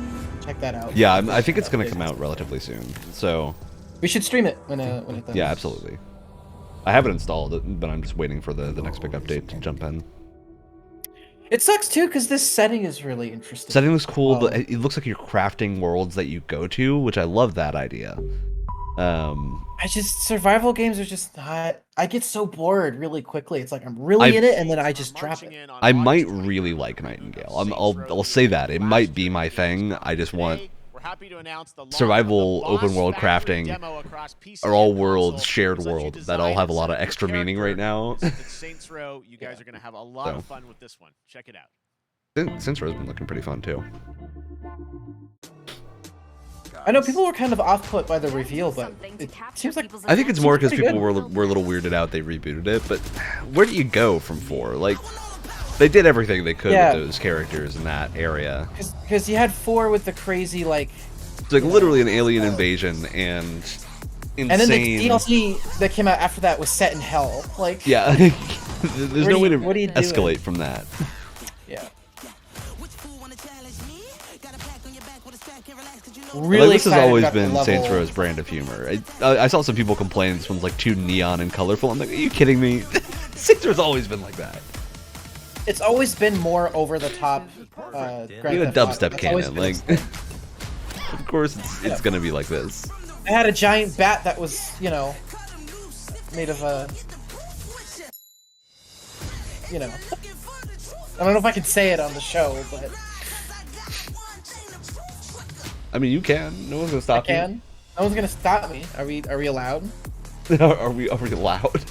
Check that out. Yeah, I think it's gonna come out relatively soon. So we should stream it when it does. Yeah, absolutely. I have it installed, but I'm just waiting for the next big update to jump in. It sucks too because this setting is really interesting. Setting looks cool, but it looks like you're crafting worlds that you go to, which I love that idea. Survival games are just not. I get so bored really quickly. It's like I'm really in it, and then I just drop it. I might really like Nightingale. I'll say that it might be my thing. I just want survival, open world crafting are all worlds, shared world that all have a lot of extra meaning right now. Saints Row, you guys are gonna have a lot of fun with this one. Check it out. Saints Row's been looking pretty fun too. I know people were kind of off-put by the reveal, but it seems like... I think it's more because people were a little weirded out they rebooted it, but where do you go from 4? Like, they did everything they could with those characters in that area. Because you had 4 with the crazy, like... It's like literally an alien invasion and insane... And then the DLC that came out after that was set in hell. Like... Yeah, there's no way to escalate from that. Yeah. Really, this has always been Saints Row's brand of humor. I saw some people complain this one's like too neon and colorful. I'm like, are you kidding me? Saints Row's always been like that. It's always been more over the top. Even a dubstep canon, like. Of course, it's gonna be like this. I had a giant bat that was, made of a. I don't know if I can say it on the show, but. I mean, you can. No one's gonna stop you. No one's gonna stop me. Are we allowed? Are we allowed?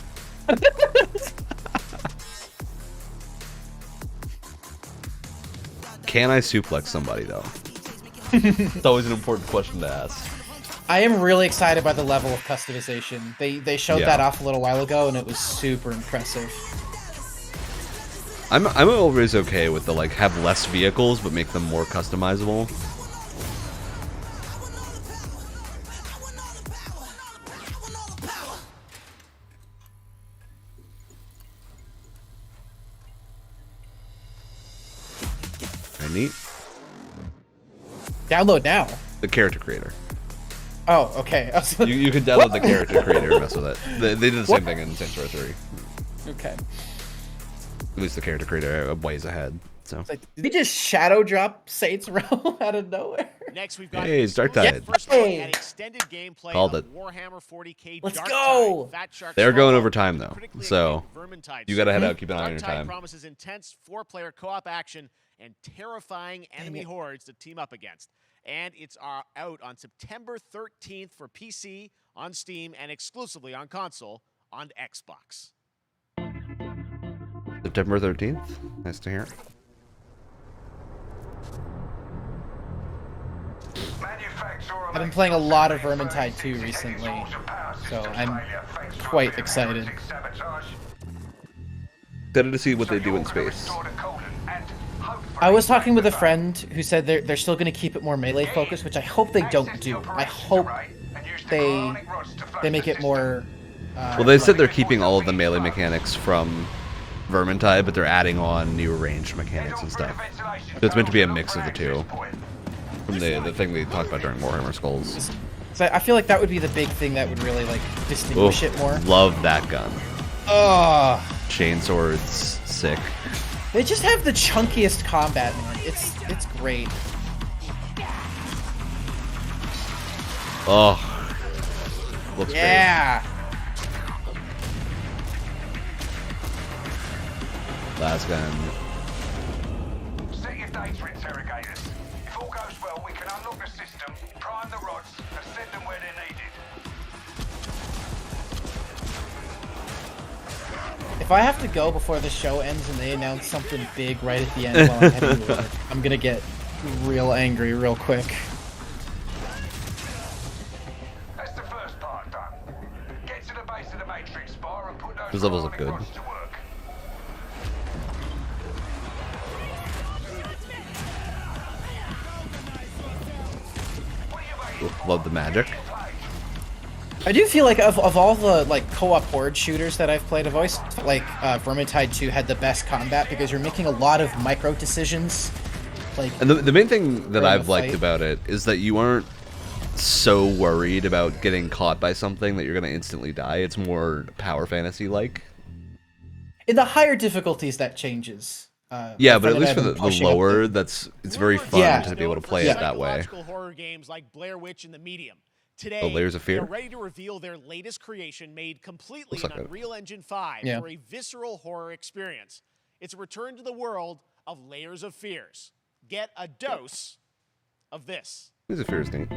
Can I suplex somebody though? It's always an important question to ask. I am really excited by the level of customization. They showed that off a little while ago, and it was super impressive. I'm always okay with the have less vehicles but make them more customizable. Neat. Download now. The character creator. Oh, okay. You can download the character creator and mess with it. They did the same thing in Saints Row 3. Okay. At least the character creator ways ahead. So Did they just shadow drop Saints Row out of nowhere? Next, we've got hey, it's Dark Tide. first look at extended gameplay Called of it. Warhammer 40K Let's Dark go. Tide. Fat Shark They're going Solo, over time though, critically so acclaimed Vermintide you gotta head series. out, keep an eye on your Dark Tide time. promises intense 4-player co-op action and terrifying enemy hordes to team up against. And it's out on September 13th for PC, on Steam, and exclusively on console on Xbox. September 13th. Nice to hear. I've been playing a lot of Vermintide 2 recently, so I'm quite excited. Excited to see what they do in space. I was talking with a friend who said they're still going to keep it more melee focused, which I hope they don't do. I hope they make it more. Well, they said they're keeping all of the melee mechanics from Vermintide, but they're adding on new ranged mechanics and stuff. So it's meant to be a mix of the two. From the thing they talked about during Warhammer Skulls. So I feel like that would be the big thing that would really like distinguish it more. Love that gun. Oh, Chainsword's sick. they just have the chunkiest combat, man. It's great. Oh, looks yeah. great. Last gun. Set your data interrogators. If all goes well, we can unlock the system, prime the rods, and send them where they're needed. If I have to go before the show ends and they announce something big right at the end while I'm heading to work, I'm gonna get real angry real quick. That's the first part done. Get to the base of the Matrix bar and put those Those levels look good. rods to work. Love the magic. I do feel like of all the like co-op horde shooters that I've played, I've always felt like Vermintide 2 had the best combat because you're making a lot of micro decisions. Like, And the main thing that during I've the liked fight. about it is that you aren't so worried about getting caught by something that you're gonna instantly die. It's more power fantasy like. In the higher difficulties, that changes. Yeah, my but at friend least and for I the have been pushing up lower, it's very fun Yeah. to be able to play it that way. Psychological horror games like Blair Witch and The Medium. Today, Oh, Layers of Fear? they're ready to reveal their latest creation made completely Looks like in it. Unreal Engine 5 Yeah. for a visceral horror experience. It's a return to the world of Layers of Fears. Get a dose of this. Layers of Fear is neat.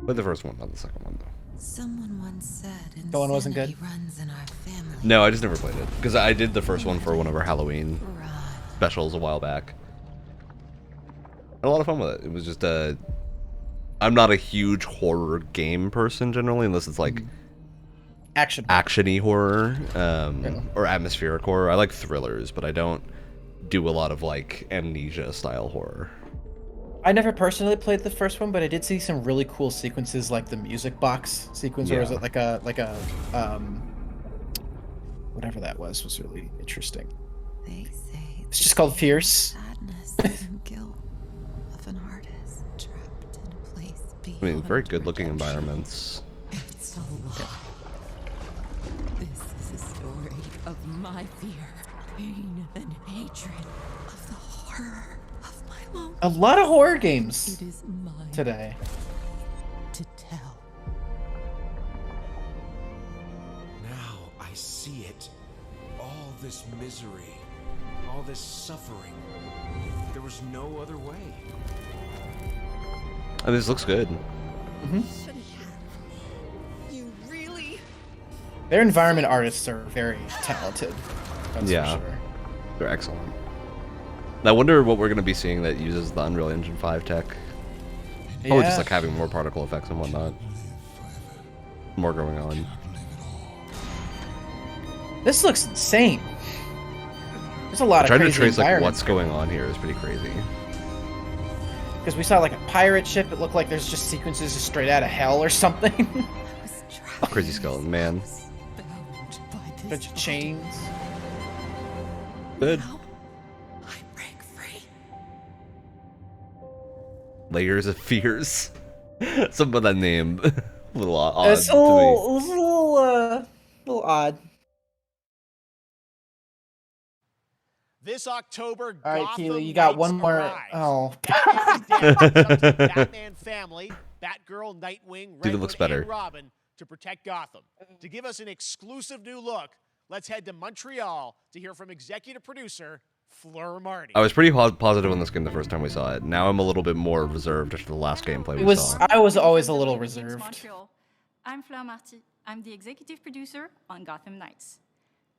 But the first one, not the second one, though. Someone once said The one wasn't good. runs in our family. No, I just never played it. Because I did the first one for one of our Halloween specials a while back. Had a lot of fun with it. It was just I'm not a huge horror game person generally, unless it's like action-y horror or atmospheric horror. I like thrillers, but I don't do a lot of like Amnesia-style horror. I never personally played the first one, but I did see some really cool sequences, like the music box sequence, or was Yeah. it like a whatever that was really interesting. They say It's just called Fierce. sadness and guilt of an artist trapped in a place beyond I mean, very good-looking environments. It's a lie. This is a story of my fear, pain, and hatred, of the horror of my own. A lot of horror games It is mine today. to tell. Now I see it. All this misery, all this suffering. There was no other way. And this looks good. You really? Their environment artists are very talented. That's Yeah. for sure. They're excellent. I wonder what we're going to be seeing that uses the Unreal Engine 5 tech. Probably just Yeah. like having more particle effects and whatnot. More going on. This looks insane. There's a lot of Trying to crazy trace like environments. what's going on here is pretty crazy. Because we saw like a pirate ship. It looked like there's just sequences just straight out of hell or something. Crazy skeleton man. Bunch of chains. Good. Layers of Fears. Something about that name. A little odd It's to me. a little odd. This October, All right, Gotham Keely, you got Knights one more. arrives. Oh. Batman is dead. It's up to the Batman family, Batgirl, Nightwing, Red Dude, it Hood, looks better. and Robin to protect Gotham. To give us an exclusive new look, let's head to Montreal to hear from executive producer Fleur Marty. I was pretty positive on this game the first time we saw it. Now I'm a little bit more reserved after the last gameplay we saw. I was always a little reserved. Montreal. I'm Fleur Marty. I'm the executive producer on Gotham Knights.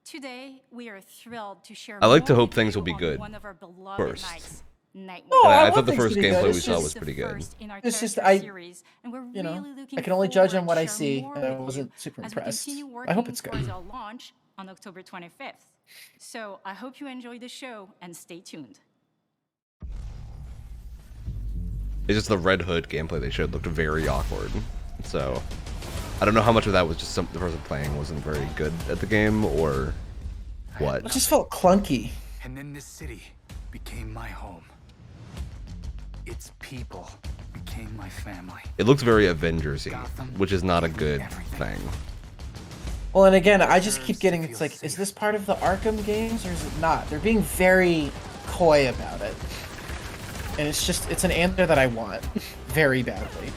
Today, we are thrilled to share I like to more hope with things you will be on good one of our beloved first. Knights, Nightwing. No, I want thought the things first to be good. gameplay we It's saw just was pretty good. It's just I, series, and we're you know, really looking I can only judge on forward what to I share see, more and I with you wasn't super as we impressed. continue I hope working it's good. towards our launch on October 25th. So I hope you enjoy the show and stay tuned. It's just the Red Hood gameplay they showed looked very awkward. So I don't know how much of that was just the person playing wasn't very good at the game or what. It just felt clunky. And then this city became my home. Its people became my family. It looks very Avengers-y, which is not a good thing. Well, and again, I just keep getting, it's like, is this part of the Arkham games or is it not? They're being very coy about it. And it's just, it's an answer that I want very badly.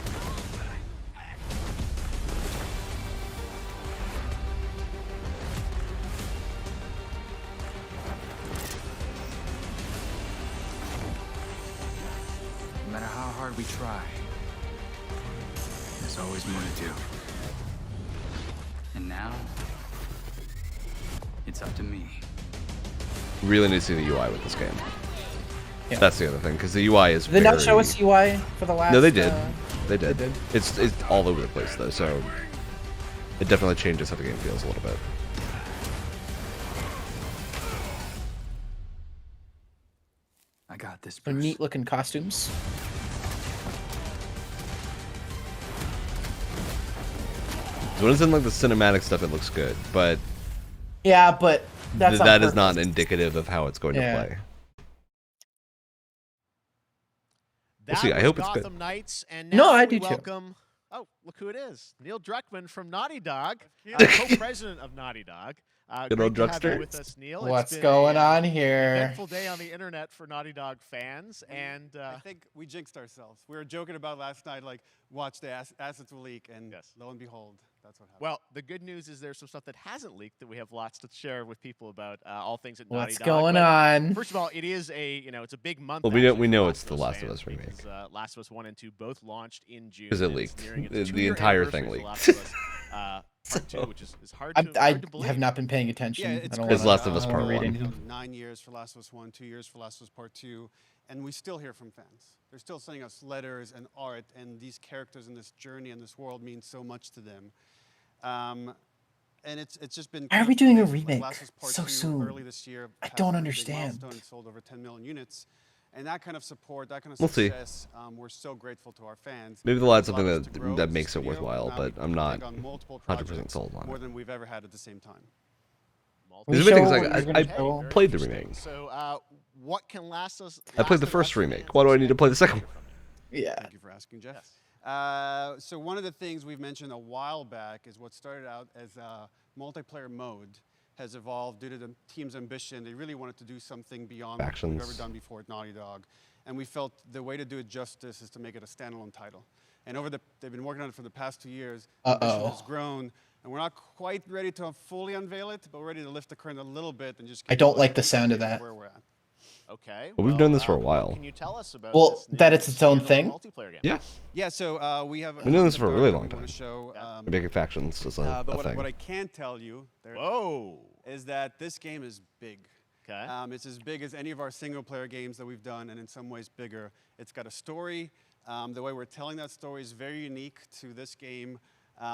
No matter how hard we try, there's always more to do. And now, it's up to me. Really need to see the UI with this game. Yeah. That's the other thing, because the UI is Did they very... not show us UI for the last? No, they did. They did. It's all over the place though, so it definitely changes how the game feels a little bit. I got this. Some neat looking costumes. So when it's in like the cinematic stuff, it looks good, but Yeah, but that's on that is not purpose. indicative of how it's going Yeah. to play. That We'll see. I was hope it's good. Gotham Knights, and No, now I we do too. welcome. Oh, look who it is! Neil Druckmann from Naughty Dog, co-president of Naughty Dog. Good old great to have you Druckster. with us, Neil. What's It's been going a, on here? Eventful day on the internet for Naughty Dog fans, and I think we jinxed ourselves. We were joking about last night, like, watch the assets will leak, and lo and behold, that's what happened. well, the good news is there's some stuff that hasn't leaked that we have lots to share with people about all things at Naughty What's Dog. going But on? First of all, it is it's a big month. Well, we know actually, for it's the Last of fans Us remake. because, Last of Us 1 and 2 both launched in June. Because it and it's leaked. nearing its The 2-year entire thing anniversary leaked. for Last of Us, Part 2, which is hard to, I hard to believe. have not been paying attention. Yeah, I it's don't It's wanna- Last of Us I don't wanna Part read 1. into it. 9 years for Last of Us 1, 2 years for Last of Us Part 2, and we still hear from fans. They're still sending us letters and art, and these characters in this journey and this world mean so much to them. And it's just been. Why are we doing a amazing. Like, remake Last of Us Part so 2 soon? Early this year. I passed don't a big understand. milestone, it sold over 10 million units, and that kind of support, that kind of We'll see. success, we're so grateful to our fans. Maybe they'll add It's allowed something us to grow that as a makes it studio. worthwhile, Now but we I'm can not take on multiple 100% projects, sold on more it. than we've ever had at the same time. There's been things like Show what you're I gonna show. played the remake. So, what can last us? I played the first remake. Why do I need to play the second one? Yeah. Thank you for asking, Jeff. So one of the things we've mentioned a while back is what started out as a multiplayer mode has evolved due to the team's ambition. They really wanted to do something beyond what we've ever done before at Naughty Dog. And we felt the way to do it justice is to make it a standalone title. And they've been working on it for the past 2 years. Ambition has grown. And we're not quite ready to fully unveil it, but we're ready to lift the curtain a little bit and just I don't like the sound of that. where we're at. Okay. Well, we've done this for a while. What can you tell us about Well, this that new it's its own standalone thing? multiplayer game? Yeah. Yeah, so we have. We've been doing this for a really long we time. wanna show, We're making factions as a but thing. what I can tell you is that this game is big. Okay. It's as big as any of our single-player games that we've done, and in some ways bigger. It's got a story. The way we're telling that story is very unique to this game.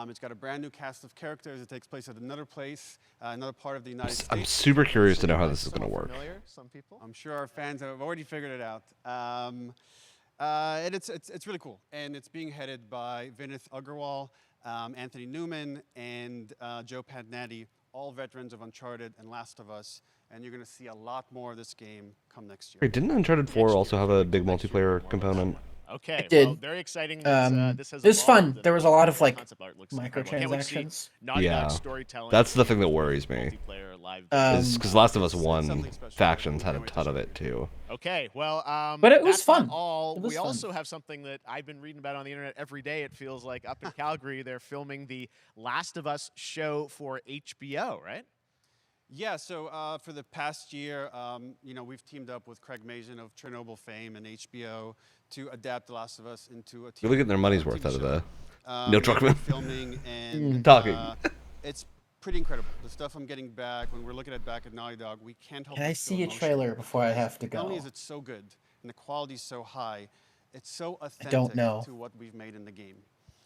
It's got a brand new cast of characters. It takes place at another place, another part of the United States. I'm super curious to know how this is going to work. Familiar, some people. I'm sure our fans have already figured it out. And it's really cool. And it's being headed by Vinith Agarwal, Anthony Newman, and Joe Padnatti, all veterans of Uncharted and Last of Us. And you're going to see a lot more of this game come next year. Wait, didn't Uncharted 4 also have a big multiplayer component? Okay, It did. well, very exciting. That, this has it was fun. evolved, There was and a lot of like concept art looks incredible. I can't wait to see microtransactions. Naughty Dog Yeah, storytelling. that's the thing that with worries me. multiplayer live Is because Last of Us it's 1 something special. factions had a ton of it too. Okay, well, But it was that's not fun. all. It was We fun. also have something that I've been reading about on the internet every day. It feels like up in Calgary, they're filming the Last of Us show for HBO, right? Yeah, so for the past year, we've teamed up with Craig Mazin of Chernobyl fame and HBO to adapt The Last of Us into a TV Really getting their money's TV worth out of show. the Neil Druckmann. Filming and Talking. It's pretty incredible. The stuff I'm getting back, when we're looking at back at Naughty Dog, we can't help Can but I feel see a emotion. trailer before I have to Not only go? is it so good and the quality's so high, it's so authentic don't know. to what we've made in the game.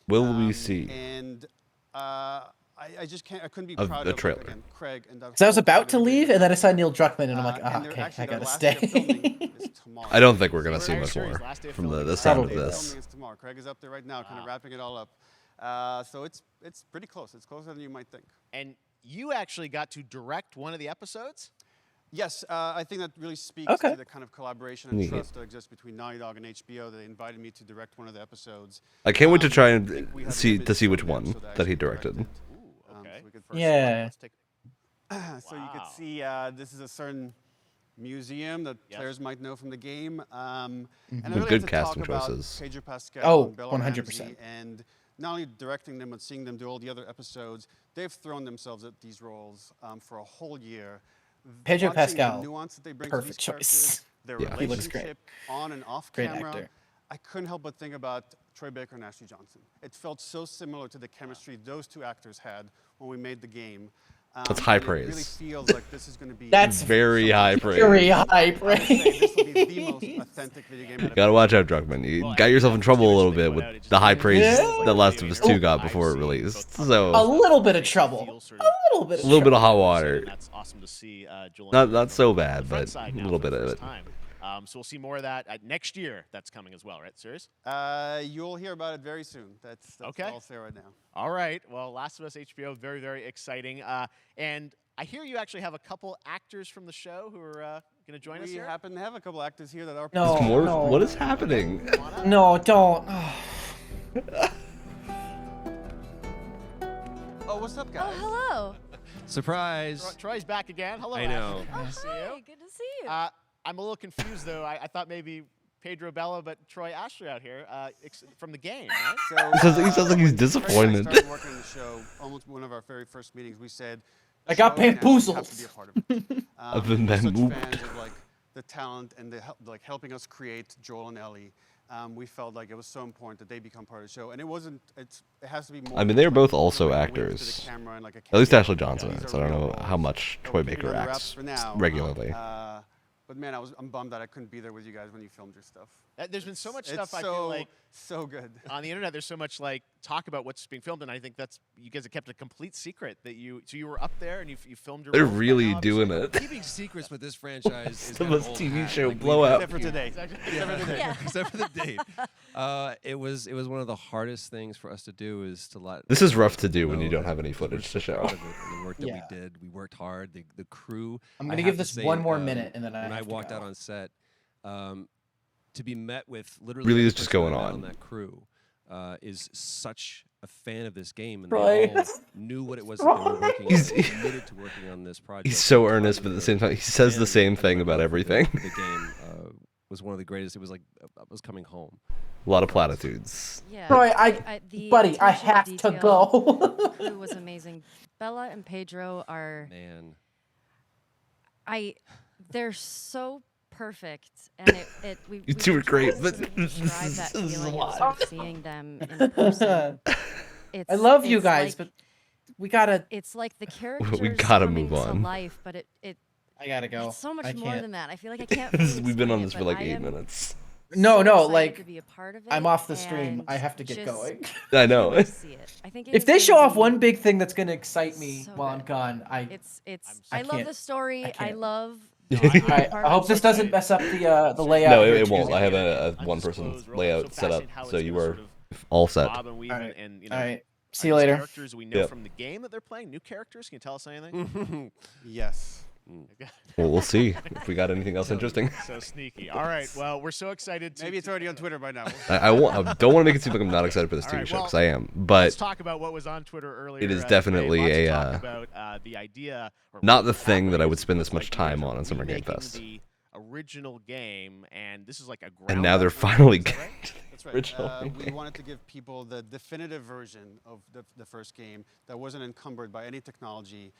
Will we see? And I just can't. I couldn't be Of proud the of trailer. again, Craig. And Because I was about to leave, and then I saw Neil Druckmann, and I'm like, and okay, actually I their gotta last day of filming stay. is tomorrow. I don't think we're gonna see Very much serious. more Last day of from the filming. sound of Probably. this. Filming is tomorrow. Craig is up there right now, kind of wrapping it all up. So it's pretty close. It's closer than you might think. And you actually got to direct one of the episodes? Yes, I think that really speaks to the kind of collaboration and Neat. trust that exists between Naughty Dog and HBO. They invited me to direct one of the episodes. I can't wait to try I and think we have an see image which from the one episode I that he actually directed. directed. Okay. So we could first Yeah. So you could see this is a certain museum that players might know from the game. And I really Good have to casting talk about choices. Pedro Pascal Oh, and Bella 100%. Ramsey, and not only directing them but seeing them do all the other episodes, they've thrown themselves at these roles for a whole year. Pedro Watching Pascal, the nuance that they bring to perfect these choice. characters, their Yeah. He looks great. relationship on and off Great camera. actor. I couldn't help but think about Troy Baker and Ashley Johnson. It felt so similar to the chemistry those two actors had when we made the game. That's high and It really praise. feels like this is going to be. That's very high praise. Very high This will be the praise. most authentic video game. Gotta watch out, Druckmann. You got yourself in trouble a little bit with the high praise Yeah. that Last of Us 2 got before it released. So A little bit of trouble. A little bit. a little bit of hot water. That's awesome to see. Joel Not so bad, but side a now little for bit the of first it. time. So we'll see more of that next year. That's coming as well, right? Serious? You'll hear about it very soon. That's Okay. all I'll say right now. All right. Well, Last of Us HBO, very, very exciting. And I hear you actually have a couple actors from the show who are going to join us We here. happen to have a couple actors here that are. No, More? no. What is happening? No, don't. Oh, what's up, guys? Hello. Surprise! Troy's back again. Hello. I know. Ashley. Good to see you. Good to see you. I'm a little confused though. I thought maybe Pedro Bella, but Troy Ashley out here from the game, right? He sounds like he's when disappointed. Craig and I started working on the show, almost one of our very first meetings, we said, I got "Show and Ashley bamboozled." have to be a part of it." I've been we're such bamboozled. fans of like the talent and the helping us create Joel and Ellie. We felt like it was so important that they become part of the show, and it wasn't. It has to be more. I mean, they're than both like also putting a wink to the actors. camera and like a At least cameo. Ashley Johnson These is. are I don't real know how roles. much So Troy we're keeping Baker it under wraps acts for now. regularly. But man, I'm bummed that I couldn't be there with you guys when you filmed your stuff. There's been so much It's stuff I so, feel like so good. on the internet. There's so much like talk about what's being filmed, and I think that's you guys have kept a complete secret that you. So you were up there and you filmed your. They're roles by really now, doing obviously. it. Keeping secrets with this franchise is The kind of most old TV hat. show Like, blowout. Except for today. Except for the date. Except for the date. It was one of the hardest things for us to do is to let. This is rough to do when know you don't that have any we're footage so to show. proud of it and the work that Yeah. we did. We worked hard. The crew. I'm I gonna have give to this say, one more minute, and then when I have to walked go. out on set, to be met with literally Really every is just person I going met on. that crew is such a fan of this game, and Right. they all knew what it was that they were working on. He's- They were committed to working on this project. He's so and earnest, but at the same time, he says the and same I thing my about love for everything. The game was one of the greatest. It was like I was coming home. A lot of platitudes. Yeah. Troy, the buddy, I attention to have to detail, go. The crew was amazing. Bella and Pedro are. Man. They're so perfect, and we. You two are great, but describe that this is a feeling lot. of seeing them in person. I love you it's guys, like- but we gotta. It's like the characters gotta coming move to on. life, but it. I gotta go. It's so much I more can't. than that. I feel like I can't. We've been on explain this it, for but like I 8 am minutes. No, so no, excited like to be a part of I'm it off the stream. and I have to get just going. I know. can't wait to see it. I think it If is they gonna show off be one big thing that's gonna excite me so while I'm good. gone, It's. I I love can't- the story. I can't. love. I hope this doesn't mess up the layout. No, here it too. won't. I have a one-person layout set up, so you are all set. Bob and weave Alright. and you All know, right. See are you these later. Characters we know Yep. from the game that they're playing. New characters. Can you tell us anything? Yes. Well, we'll see if we got anything else interesting. So sneaky. All right. Well, we're so excited. Maybe it's already on Twitter by now. I don't want to make it seem like I'm not excited for this TV show, because I am. But let's talk about what was on Twitter earlier. it is definitely about the idea, not the thing that I would spend this much time on Summer Game Fest. The original game, and this is like a. And now they're finally getting That's right. original. We wanted to give people the definitive version of the first game that wasn't encumbered by any technology.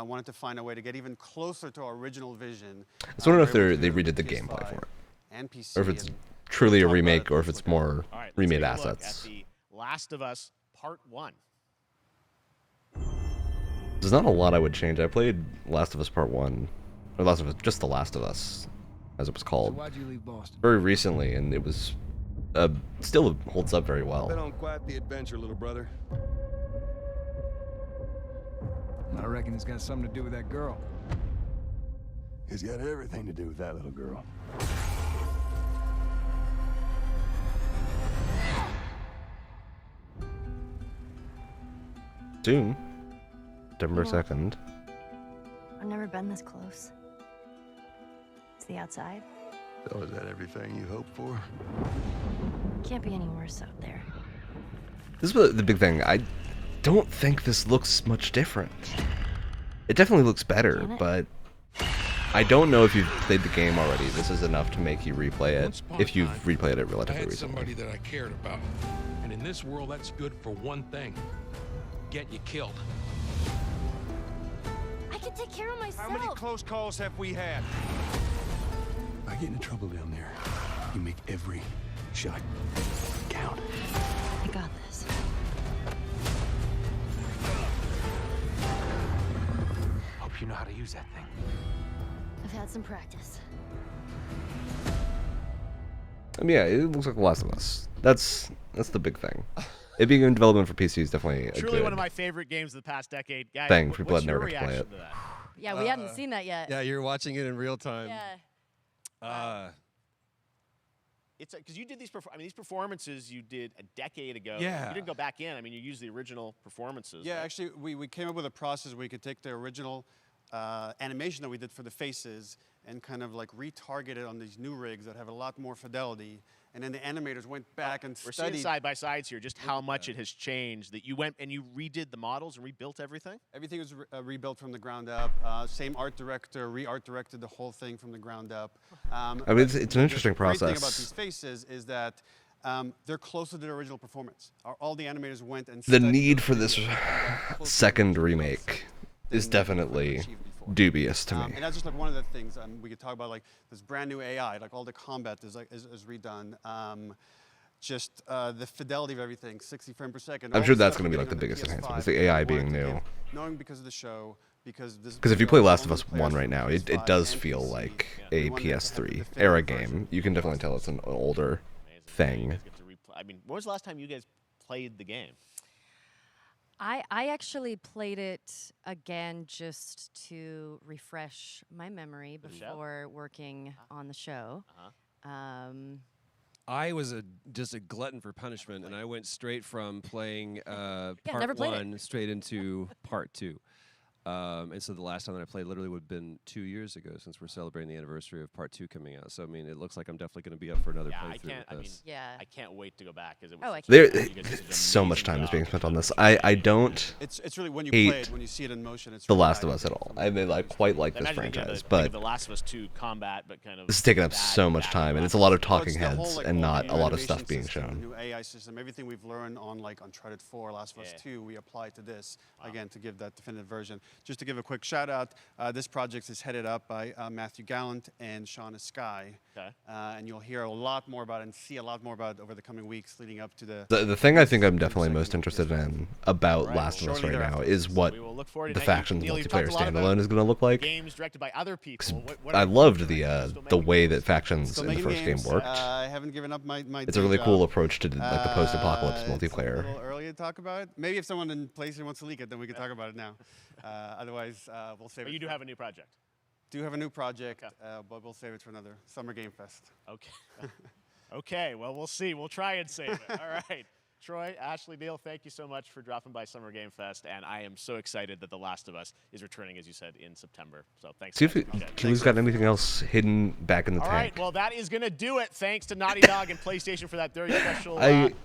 Wanted to find a way to get even closer to our original vision. I just want to know if they redid the gameplay for it, and PC, or if it's truly a remake, or if it's more remade assets. At the Last of Us Part 1. There's not a lot I would change. I played Last of Us Part 1, or just The Last of Us, as it was called, Why'd you leave Boston? very recently, and it was still holds up very well. Been on quite the adventure, little brother. I reckon it's got something to do with that girl. It's got everything to do with that little girl. Soon, September 2nd. I've never been this close. It's the outside. So is that everything you hoped for? Can't be any worse out there. This is the big thing. I don't think this looks much different. It definitely looks better, but I don't know if you've played the game already. This is enough to make you replay it, if you've replayed it relatively recently. Somebody that I cared about. And in this world, that's good for one thing. Get you killed. I can take care of myself. How many close calls have we had? I get into trouble down there. You make every shot count. I got this. Hope you know how to use that thing. I've had some practice. I mean, yeah, it looks like The Last of Us. That's the big thing. It being in development for PC is definitely a Truly good one of my favorite games of the past decade. Guys, thing for people what's that never your got to play reaction it. to that? Yeah, we hadn't seen that yet. Yeah, you're watching it in real time. Yeah. It's because you did these. These performances you did a decade ago. Yeah. You didn't go back in. I mean, you used the original performances. Yeah, right? actually, we came up with a process where we could take the original animation that we did for the faces and kind of like retarget it on these new rigs that have a lot more fidelity. And then the animators went back and We're studied. seeing side by sides here, just how much it has changed. That you went and you redid the models and rebuilt everything. Everything was rebuilt from the ground up. Same art director, re-art directed the whole thing from the ground up. I mean, it's an interesting The great thing about process. these faces is that they're closer to the original performance. All the animators went and The studied need those for this videos and got closer second remake is definitely dubious to me. And that's just like one of the things we could talk about, like this brand new AI, like all the combat is redone. Just the fidelity of everything, 60 frames per second. I'm all sure the that's stuff going to be we're like the getting on biggest enhancement. PS5, It's the AI we being wanted to new. give, knowing because of the show, because this. Because if you we play are Last of only Us players 1 for right now, it PS5 does and feel PC. like We a wanted to have the PS3 definitive era version. game. You can definitely tell it's an older thing. Get to I mean, when was the last time you guys played the game? I actually played it again just to refresh my memory The show? before working on the show. I was just a glutton for punishment, and I went straight from playing never part played it. 1 straight into part 2. And so the last time that I played literally would have been 2 years ago, since we're celebrating the anniversary of part 2 coming out. So I mean, it looks like I'm definitely going to be up for another playthrough with this. I can't wait to go back because it was. Oh, I There, you guys did an so much amazing time is job. being spent on this. I don't It's really when you play hate it, when you see it in motion. It's The really Last of nice. Us at all. I mean, I quite like I this imagine again, franchise, think but of The Last of Us 2 combat, but kind of. this is taking up that- so much that time, and it's a Last lot of of Us. talking The whole, heads like, and all not the a lot of animation stuff being system, the shown. New AI system, everything we've learned on like Uncharted 4, Last of Us 2, we applied to this again to give that definitive version. Just to give a quick shout out, this project is headed up by Matthew Gallant and Shauna Sky, and you'll hear a lot more about it and see a lot more about it over the coming weeks leading up to the. The thing I think I'm definitely most interested in about Right, Last of Us shortly right now thereafter. is what We will look forward to the that. factions Neil, you've multiplayer talked a lot about standalone is going to look like. Games directed by other people. What I are- loved the way that factions Still in the making first games. game worked. I haven't given up my It's a really day cool job. approach to like the post-apocalypse It's a multiplayer. little early to talk about it. Maybe if someone in PlayStation wants to leak it, then we can talk about it now. Otherwise, we'll save it. But you do have a new project. Do have a new project, but we'll save it for another Summer Game Fest. Okay. Okay. Well, we'll see. We'll try and save it. All right. Troy, Ashley, Neil, thank you so much for dropping by Summer Game Fest, and I am so excited that The Last of Us is returning, as you said, in September. So thanks. See if Kiwi's got anything else hidden back in the All tank. right, well, that is going to do it. Thanks to Naughty Dog and PlayStation for that very special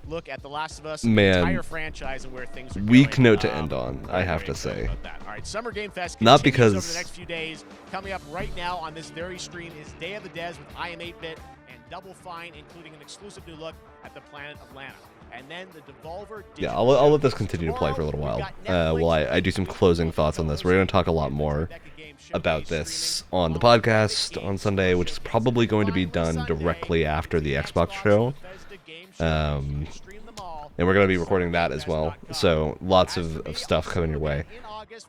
look at The Last of Us, the entire franchise, and where things are going. Weak note to end on, I have to say. All right, Summer Game Fest Not continues because over the next few days. Coming up right now on this very stream is Day of the Des with I Am 8-Bit and Double Fine, including an exclusive new look at the planet Atlanta. And then the Devolver. Yeah, I'll let this continue to play for a little while. While I do some closing thoughts on this. We're going to talk a lot more about this on the podcast on Sunday, which is probably going to be done directly after the Xbox show. And we're going to be recording that as well. So lots of stuff coming your way.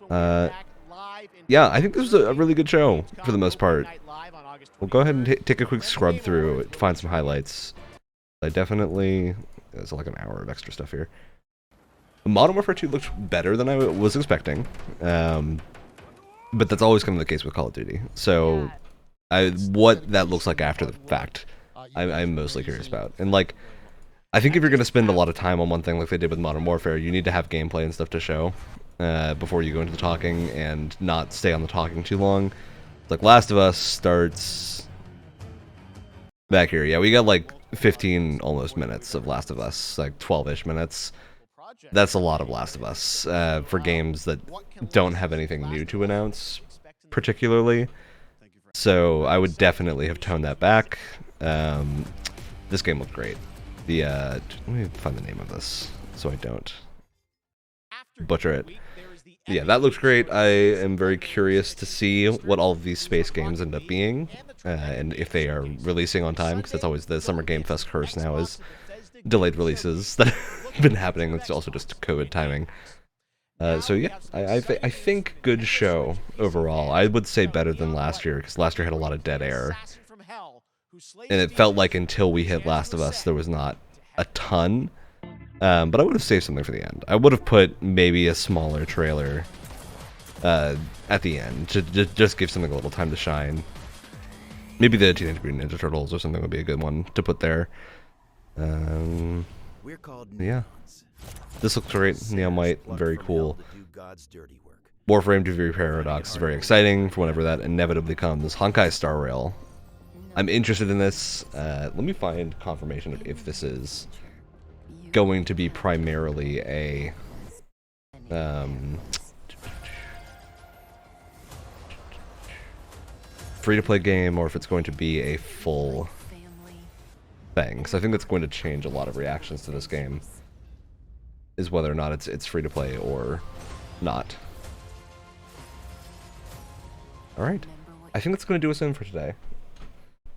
Yeah, I think this was a really good show for the most part. We'll go ahead and take a quick scrub through it, find some highlights. I definitely... There's like an hour of extra stuff here. Modern Warfare 2 looked better than I was expecting. But that's always kind of the case with Call of Duty. So, what that looks like after the fact, I'm mostly curious about. And like, I think if you're going to spend a lot of time on one thing like they did with Modern Warfare, you need to have gameplay and stuff to show before you go into the talking and not stay on the talking too long. Like Last of Us starts back here. Yeah, we got like 15 almost minutes of Last of Us, like 12-ish minutes. That's a lot of Last of Us for games that don't have anything new to announce, particularly. So I would definitely have toned that back. This game looked great. Let me find the name of this so I don't butcher it. Yeah, that looks great. I am very curious to see what all of these space games end up being, and if they are releasing on time, because that's always the Summer Game Fest curse now, is delayed releases that have been happening. It's also just COVID timing. So yeah, I think good show overall. I would say better than last year, because last year had a lot of dead air. And it felt like until we hit Last of Us, there was not a ton. But I would have saved something for the end. I would have put maybe a smaller trailer at the end to just give something a little time to shine. Maybe the Teenage Mutant Ninja Turtles or something would be a good one to put there. Yeah. This looks great. Neon White, very cool. Warframe 2 Paradox is very exciting for whenever that inevitably comes. Honkai Star Rail. I'm interested in this. Let me find confirmation of if this is going to be primarily a free-to-play game, or if it's going to be a full thing. So I think that's going to change a lot of reactions to this game, is whether or not it's free-to-play or not. Alright, I think that's going to do us in for today.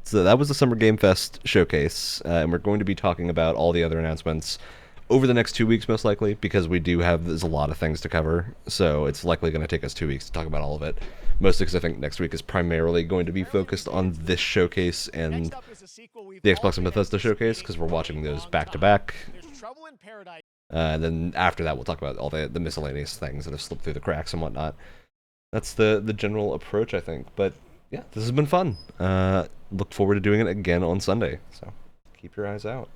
So that was the Summer Game Fest showcase, and we're going to be talking about all the other announcements over the next 2 weeks, most likely, because there's a lot of things to cover, so it's likely going to take us 2 weeks to talk about all of it. Mostly because I think next week is primarily going to be focused on this showcase and the Xbox and Bethesda showcase, because we're watching those back-to-back. And then after that, we'll talk about all the miscellaneous things that have slipped through the cracks and whatnot. That's the general approach, I think. But yeah, this has been fun. Look forward to doing it again on Sunday, so keep your eyes out.